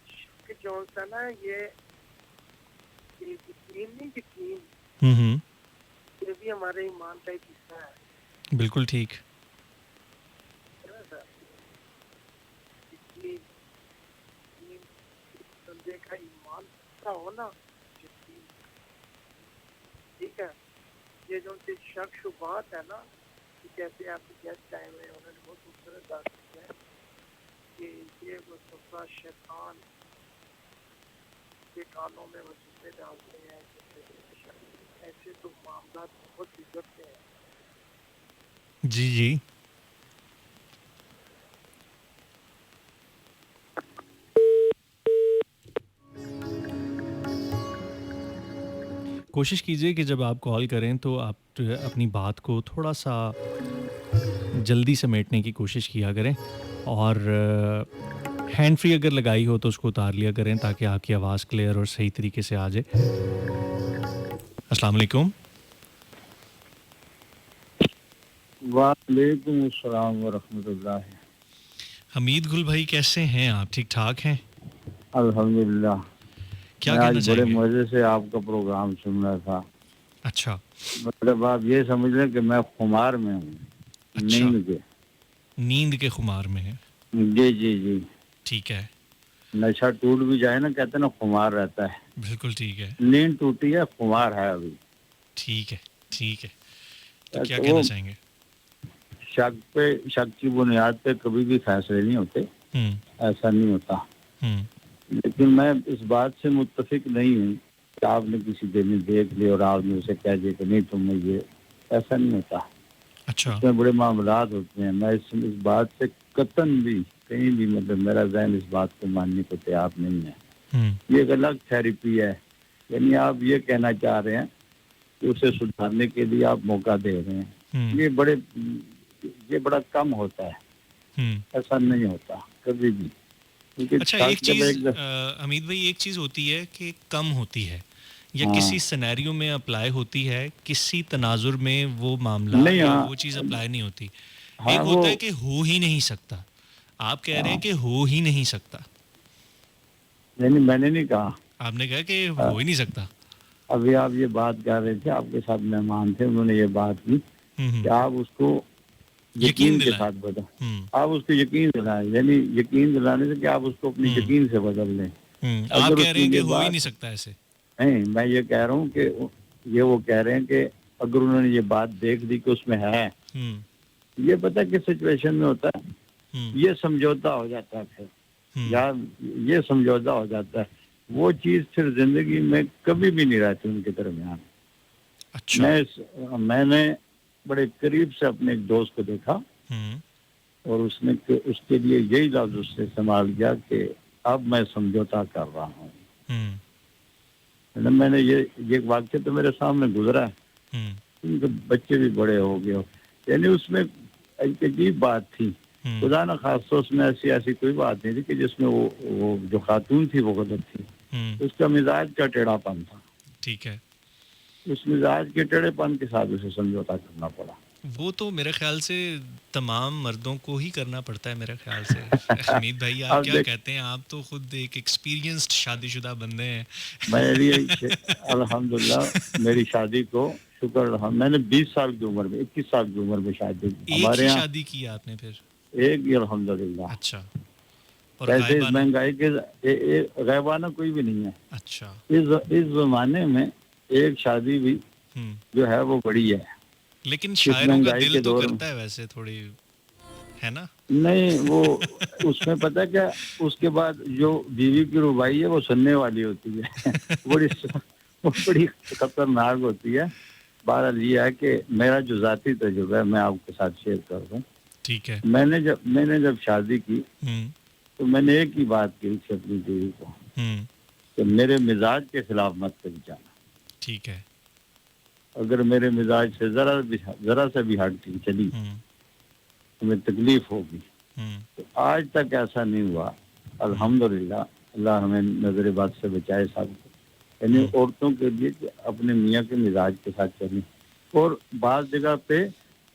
शक जो है ना, ये यकीन नहीं, यकीन ये भी हमारे ईमान का एक हिस्सा है। बिल्कुल ठीक। बंदे का ईमान का होना, ठीक है। ये जो शक शुबात है ना, जैसे आपके गेस्ट आए हुए, उन्होंने बहुत खूबसूरत बात की है कि ये वो सबका शैतान के कानों में वसूले डालते हैं। ऐसे तो मामला बहुत गुजरते हैं। जी जी। कोशिश कीजिए कि जब आप कॉल करें तो आप अपनी बात को थोड़ा सा जल्दी समेटने की कोशिश किया करें, और हैंड फ्री अगर लगाई हो तो उसको उतार लिया करें ताकि आपकी आवाज़ क्लियर और सही तरीके से आ जाए। अस्सलाम वालेकुम। वालेकुम अस्सलाम व रहमतुल्लाह। हमीद गुल भाई, कैसे हैं आप? ठीक ठाक हैं? अल्हम्दुलिल्लाह। क्या मैं कहना आज बड़े चाहेंगे? मजे से आपका प्रोग्राम सुन रहा था। अच्छा। मतलब आप ये समझ लें कि मैं खुमार में हूँ, अच्छा, नींद के। नींद के खुमार में है। जी जी जी। ठीक है, नशा टूट भी जाए ना, कहते ना खुमार रहता है। बिल्कुल ठीक है। नींद टूटी है, खुमार है अभी। ठीक है, ठीक है। तो क्या तो कहना वो चाहेंगे? शक की बुनियाद पे कभी भी फैसले नहीं होते, हम्म, ऐसा नहीं होता। हम्म, लेकिन मैं इस बात से मुत्तफिक नहीं हूँ कि आपने किसी दिन में देख लिया और आपने उसे कह दिया कि नहीं तुमने ये, ऐसा नहीं होता। अच्छा। इसमें बड़े मामलात होते हैं। मैं इस बात से कतन भी कहीं भी, मतलब मेरा ज़हन इस बात को मानने को तैयार नहीं है। हम्म, ये एक अलग थेरेपी है। यानी आप ये कहना चाह रहे हैं कि उसे सुधारने के लिए आप मौका दे रहे हैं। हम्म, ये बड़ा कम होता है, हम्म। ऐसा नहीं होता कभी भी। क्योंकि अच्छा, शक एक जब चीज़ हमीद भाई, एक चीज़ होती है कि कम होती है या हाँ किसी सिनेरियो में अप्लाई होती है, किसी तनाजुर में वो मामला नहीं, या हाँ वो चीज़ अप्लाई नहीं होती। एक हाँ वो होता है कि हो ही नहीं सकता। आप कह रहे हैं हाँ, कि हो ही नहीं सकता। यानी मैंने नहीं कहा। आपने कहा कि अ, हो ही नहीं सकता। अभी आप ये बात कर रहे थे, आपके साथ मेहमान थे, उन्होंने ये बात की कि हम्म। आप उसको यकीन यकीन के दिलाएं। साथ बदल, हम्म, आप उसको यकीन दिलाएं। यानी यकीन दिलाने से कि आप उसको अपनी हम्म, यकीन से बदल लें। आप अगर कह रहे उसमें हैं कि ये हो ही बात नहीं सकता ऐसे। नहीं, मैं ये कह रहा हूँ कि ये वो कह रहे हैं कि अगर उन्होंने ये बात देख ली कि उसमें है, हम्म, ये पता किस सिचुएशन में होता है, हम्म, ये समझौता हो जाता है फिर, हम्म। या ये समझौता हो जाता है। वो चीज फिर जिंदगी में कभी भी नहीं रहती उनके दरमियान। अच्छा। मैंने बड़े करीब से अपने एक दोस्त को देखा हम्म, और उसके लिए यही लफ्ज उससे इस्तेमाल किया कि अब मैं समझौता कर रहा हूँ। हम्म, मतलब मैंने ये वाक्य तो मेरे सामने गुजरा है। हम्म, उनके बच्चे भी बड़े हो गए हो, यानी उसमें एक अजीब बात थी। हम्म, खुदा न खास्ता उसमें ऐसी ऐसी कोई बात नहीं थी कि जिसमें वो जो खातून थी वो गलत थी। हम्म। उसका मिजाज का टेढ़ापन था। ठीक है। उस मिजाज के टेढ़ेपन के साथ उसे समझौता करना पड़ा। वो तो मेरे ख्याल से तमाम मर्दों को ही करना पड़ता है मेरे ख्याल से। हमीद भाई, आप अब क्या देख, कहते हैं? आप तो खुद एक एक्सपीरियंस्ड शादीशुदा बंदे हैं। मेरी अल्हम्दुलिल्लाह मेरी शादी को शुक्र रहा, मैंने 20 साल की उम्र में, 21 साल की उम्र में शादी की एक हमारे ही यहाँ। शादी की आपने फिर? एक ही अल्हम्दुलिल्लाह। अच्छा। और पैसे इस गायबाना? महंगाई के गैबाना कोई भी नहीं है। अच्छा। इस जमाने में एक शादी भी हम्म। जो है वो बड़ी है लेकिन इस शायरों का महंगाई दिल के तो दौर में। करता है वैसे थोड़ी, है ना? नहीं, वो उसमें पता है क्या, उसके बाद जो बीवी की रुबाई है वो सुनने वाली होती है। बड़ी वो बड़ी खतरनाक होती है। बहरहाल ये है कि मेरा जो जाती तजुर्बा है मैं आपके साथ शेयर कर दूं। ठीक है। मैंने जब शादी की हम्म, तो मैंने एक ही बात कही थी अपनी बीवी को हम्म। कि मेरे मिजाज के खिलाफ मत कभी जाना। ठीक है। अगर मेरे मिजाज से जरा सा भी हट के चली हम्म, तुम्हें तकलीफ होगी। हम्म, तो आज तक ऐसा नहीं हुआ, अल्हम्दुलिल्लाह। अल्लाह हमें नजर बद से बचाए सबको। यानी औरतों के लिए कि अपने मियाँ के मिजाज के साथ चलें। और बात जगह पे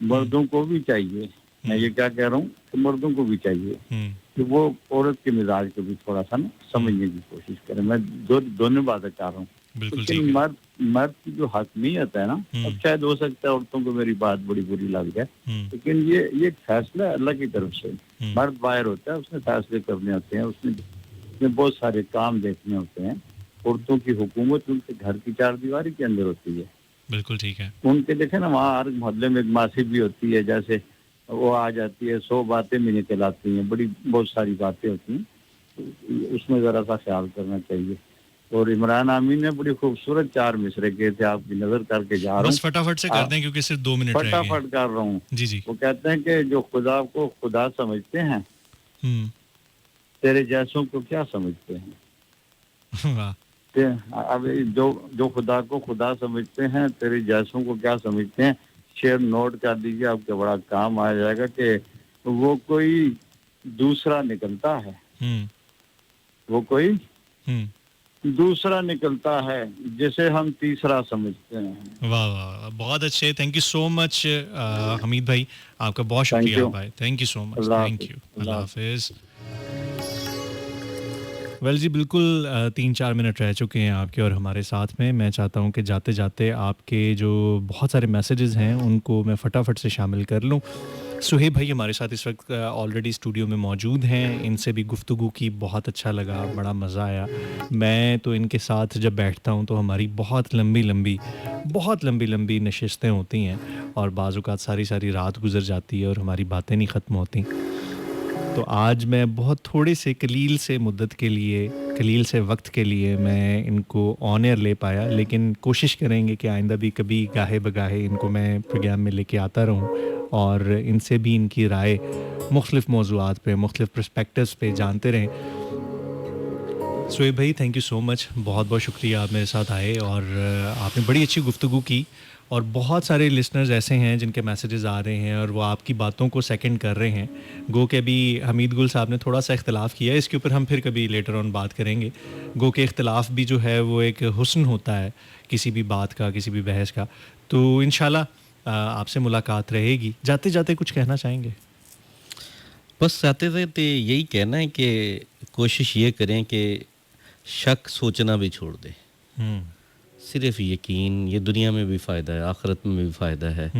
मर्दों को भी चाहिए, मैं ये क्या कह रहा हूँ कि मर्दों को भी चाहिए हम्म, कि वो औरत के मिजाज को भी थोड़ा सा ना समझने की कोशिश करें। मैं दोनों बातें चाह रहा हूँ। बिल्कुल लेकिन ठीक है। मर्द की जो हकमीयत है ना, अब शायद हो सकता है औरतों को मेरी बात बड़ी बुरी लग जाए, लेकिन ये एक फैसला है अल्लाह की तरफ से। मर्द बाहर होता है, उसने फैसले करने होते हैं, उसने बहुत सारे काम देखने होते हैं। औरतों की हुकूमत उनके घर की चारदीवारी के अंदर होती है। बिल्कुल ठीक है। उनके देखे ना, वहाँ हर मोहल्ले में एक मासी भी होती है, जैसे वो आ जाती है 100 बातें भी निकल आती हैं, बड़ी बहुत सारी बातें होती हैं। उसमें जरा सा ख्याल करना चाहिए। और इमरान आमीन ने बड़ी खूबसूरत 4 मिसरे किए थे, आपकी नजर करके जा रहा हूँ। बस फटाफट से कर दें क्योंकि सिर्फ 2 मिनट रह गए हैं। फटाफट कर रहा हूँ। जी जी। वो कहते हैं कि जो खुदा को खुदा समझते हैं, हम्म। तेरे जैसों को क्या समझते हैं। वाह। अब जो जो खुदा को खुदा समझते हैं, तेरे जैसों को क्या समझते हैं, शेर नोट कर दीजिए, आपके बड़ा काम आ जाएगा कि वो कोई दूसरा निकलता है, वो कोई दूसरा निकलता है जिसे हम तीसरा समझते हैं। वाह वाह, बहुत अच्छे, thank you so much Hamid भाई, आपका बहुत शुक्रिया भाई, thank you so much, thank you, अल्लाह हाफिज। वेल जी, बिल्कुल 3-4 मिनट रह चुके हैं आपके और हमारे साथ में। मैं चाहता हूं कि जाते जाते आपके जो बहुत सारे मैसेजेस हैं उनको मैं फटाफट से शामिल कर लूं। सुहेब भाई हमारे साथ इस वक्त ऑलरेडी स्टूडियो में मौजूद हैं, इनसे भी गुफ्तगू की, बहुत अच्छा लगा, बड़ा मज़ा आया। मैं तो इनके साथ जब बैठता हूं तो हमारी बहुत लंबी लंबी नशिस्तें होती हैं और बाज़ औक़ात सारी सारी रात गुजर जाती है और हमारी बातें नहीं ख़त्म होती। तो आज मैं बहुत थोड़े से कलील से वक्त के लिए मैं इनको ऑन एयर ले पाया, लेकिन कोशिश करेंगे कि आइंदा भी कभी गाहे बगाहे इनको मैं प्रोग्राम में लेके आता रहूं और इनसे भी इनकी राय मुख्तलिफ़ मौज़ूआत पे, मुख्तलिफ़ पर्सपेक्टिव्स पे जानते रहें। सुहेब भाई, थैंक यू सो मच, बहुत बहुत शुक्रिया आप मेरे साथ आए और आपने बड़ी अच्छी गुफ्तगू की। और बहुत सारे लिसनर्स ऐसे हैं जिनके मैसेजेस आ रहे हैं और वो आपकी बातों को सेकंड कर रहे हैं। गो के अभी हमीद गुल साहब ने थोड़ा सा इख्तलाफ किया है, इसके ऊपर हम फिर कभी लेटर ऑन बात करेंगे। गो के इख्तलाफ भी जो है वो एक हुस्न होता है किसी भी बात का, किसी भी बहस का। तो इंशाल्लाह आपसे मुलाकात रहेगी। जाते जाते कुछ कहना चाहेंगे? बस जाते जाते यही कहना है कि कोशिश ये करें कि शक सोचना भी छोड़ दें, सिर्फ यकीन। ये दुनिया में भी फ़ायदा है, आखिरत में भी फ़ायदा है।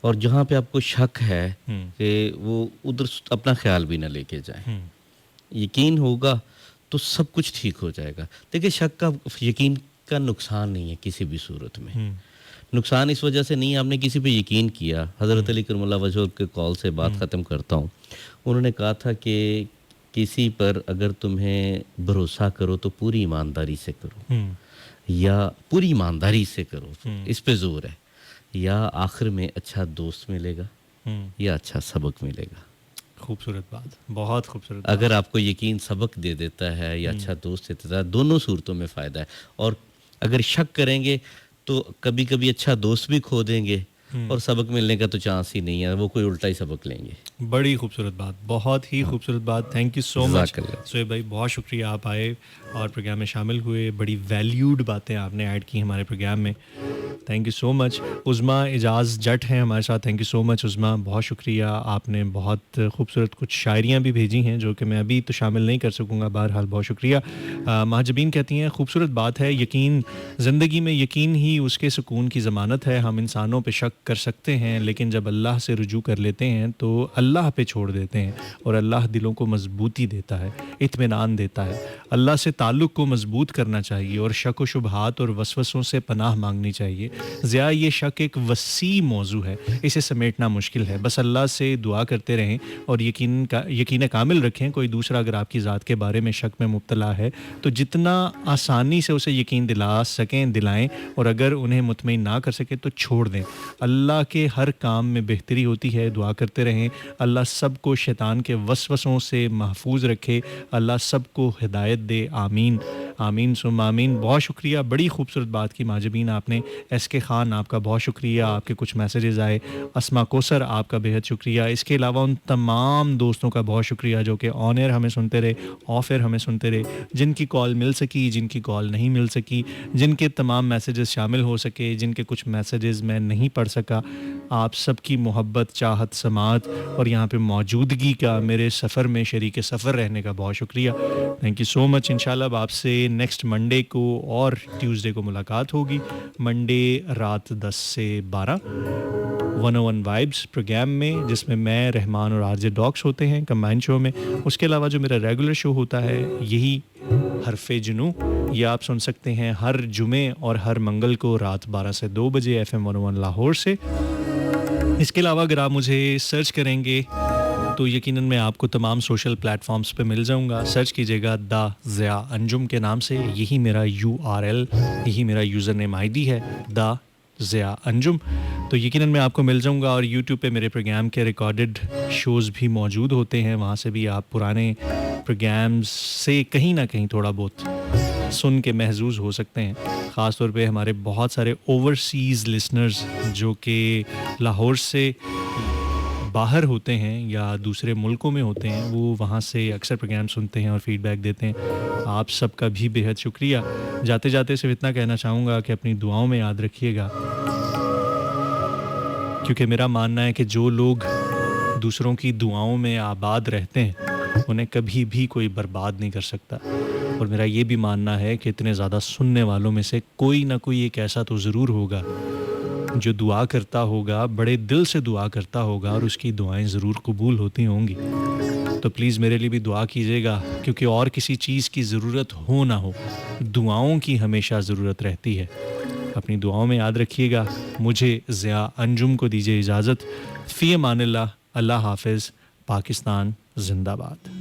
और जहाँ पे आपको शक है कि वो उधर अपना ख्याल भी ना लेके जाए। यकीन होगा तो सब कुछ ठीक हो जाएगा। देखिए, शक का, यकीन का नुकसान नहीं है किसी भी सूरत में। नुकसान इस वजह से नहीं है, आपने किसी पे यकीन किया। हज़रत अली करमुल्लाह वजह के कॉल से बात ख़त्म करता हूँ। उन्होंने कहा था कि किसी पर अगर तुम्हें भरोसा करो तो पूरी ईमानदारी से करो, या पूरी ईमानदारी से करो, इस पे जोर है, या आखिर में अच्छा दोस्त मिलेगा या अच्छा सबक मिलेगा। खूबसूरत बात, बहुत खूबसूरत। अगर आपको यकीन सबक दे देता है या अच्छा दोस्त देता है, दोनों सूरतों में फ़ायदा है। और अगर शक करेंगे तो कभी कभी अच्छा दोस्त भी खो देंगे और सबक मिलने का तो चांस ही नहीं है, वो कोई उल्टा ही सबक लेंगे। बड़ी खूबसूरत बात, बहुत ही खूबसूरत बात। Thank you so much Suhaib भाई, बहुत शुक्रिया आप आए और प्रोग्राम में शामिल हुए। बड़ी वैल्यूड बातें आपने ऐड की हमारे प्रोग्राम में, थैंक यू सो मच। उज़मा एजाज़ जट हैं हमारे साथ, थैंक यू सो मच उज़मा, बहुत शुक्रिया। आपने बहुत खूबसूरत कुछ शायरियाँ भी भेजी हैं जो कि मैं अभी तो शामिल नहीं कर सकूँगा, बहरहाल बहुत शुक्रिया। महाजबीन कहती हैं, खूबसूरत बात है, यकीन ज़िंदगी में यकीन ही उसके सुकून की ज़मानत है। हम इंसानों पे शक कर सकते हैं, लेकिन जब अल्लाह से रुजू कर लेते हैं तो अल्लाह पे छोड़ देते हैं और अल्लाह दिलों को मजबूती देता है, इत्मीनान देता है। अल्लाह से ताल्लुक़ को मजबूत करना चाहिए और शक व शुबहात और वसवसों से पनाह मांगनी चाहिए। ज़िया, ये शक एक वसी मौजू है, इसे समेटना मुश्किल है। बस अल्लाह से दुआ करते रहें और यकीन कामिल रखें। कोई दूसरा अगर आपकी ज़ात के बारे में शक में मुब्तला है तो जितना आसानी से उसे यकीन दिला सकें दिलाएं, और अगर उन्हें मुतमईन ना कर सके तो छोड़ दें। अल्लाह के हर काम में बेहतरी होती है, दुआ करते रहें। अल्लाह सबको शैतान के वसवसों से महफूज रखे, अल्लाह सबको हिदायत दे, आमीन आमीन सुम आमीन। बहुत शुक्रिया, बड़ी खूबसूरत बात की माजबीन आपने। SK खान, आपका बहुत शुक्रिया, आपके कुछ मैसेजेस आए। अस्मा कोसर, आपका बेहद शुक्रिया। इसके अलावा उन तमाम दोस्तों का बहुत शुक्रिया जो कि ऑन एयर हमें सुनते रहे, ऑफ एयर हमें सुनते रहे, जिनकी कॉल मिल सकी, जिनकी कॉल नहीं मिल सकी, जिनके तमाम मैसेजेस शामिल हो सके, जिनके कुछ मैसेजेस मैं नहीं पढ़ सका। आप सबकी मोहब्बत, चाहत, समात और यहाँ पे मौजूदगी का, मेरे सफ़र में शरीक सफ़र रहने का बहुत शुक्रिया। Thank you so much. इंशाल्लाह अब आपसे नेक्स्ट मंडे को और ट्यूसडे को मुलाकात होगी। मंडे रात 10 से 12 101 वाइब्स प्रोग्राम में, जिसमें मैं, रहमान और RJ डॉक्स होते हैं कंबाइन शो में। उसके अलावा जो मेरा रेगुलर शो होता है यही हरफ़े जुनू, ये आप सुन सकते हैं हर जुमे और हर मंगल को रात 12 से 2 बजे FM 101 लाहौर से। इसके अलावा अगर आप मुझे सर्च करेंगे तो यकीनन मैं आपको तमाम सोशल प्लेटफॉर्म्स पे मिल जाऊंगा। सर्च कीजिएगा द ज़िया अंजुम के नाम से, यही मेरा URL, यही मेरा यूज़र नेम ID है, द ज़िया अंजुम। तो यकीनन मैं आपको मिल जाऊंगा। और यूट्यूब पे मेरे प्रोग्राम के रिकॉर्डेड शोज़ भी मौजूद होते हैं, वहाँ से भी आप पुराने प्रोग्राम्स से कहीं ना कहीं थोड़ा बहुत सुन के महसूस हो सकते हैं। ख़ास तौर पे हमारे बहुत सारे ओवरसीज़ लिसनर्स जो कि लाहौर से बाहर होते हैं या दूसरे मुल्कों में होते हैं, वो वहाँ से अक्सर प्रोग्राम सुनते हैं और फीडबैक देते हैं। आप सबका भी बेहद शुक्रिया। जाते जाते सिर्फ इतना कहना चाहूँगा कि अपनी दुआओं में याद रखिएगा, क्योंकि मेरा मानना है कि जो लोग दूसरों की दुआओं में आबाद रहते हैं उन्हें कभी भी कोई बर्बाद नहीं कर सकता। और मेरा ये भी मानना है कि इतने ज़्यादा सुनने वालों में से कोई ना कोई एक ऐसा तो ज़रूर होगा जो दुआ करता होगा, बड़े दिल से दुआ करता होगा और उसकी दुआएं ज़रूर कबूल होती होंगी। तो प्लीज़ मेरे लिए भी दुआ कीजिएगा, क्योंकि और किसी चीज़ की ज़रूरत हो ना हो, दुआओं की हमेशा ज़रूरत रहती है। अपनी दुआओं में याद रखिएगा। मुझे ज़िया अंजुम को दीजिए इजाज़त। फ़ी अमानिल्लाह। अल्लाह हाफ़िज़। पाकिस्तान ज़िंदाबाद।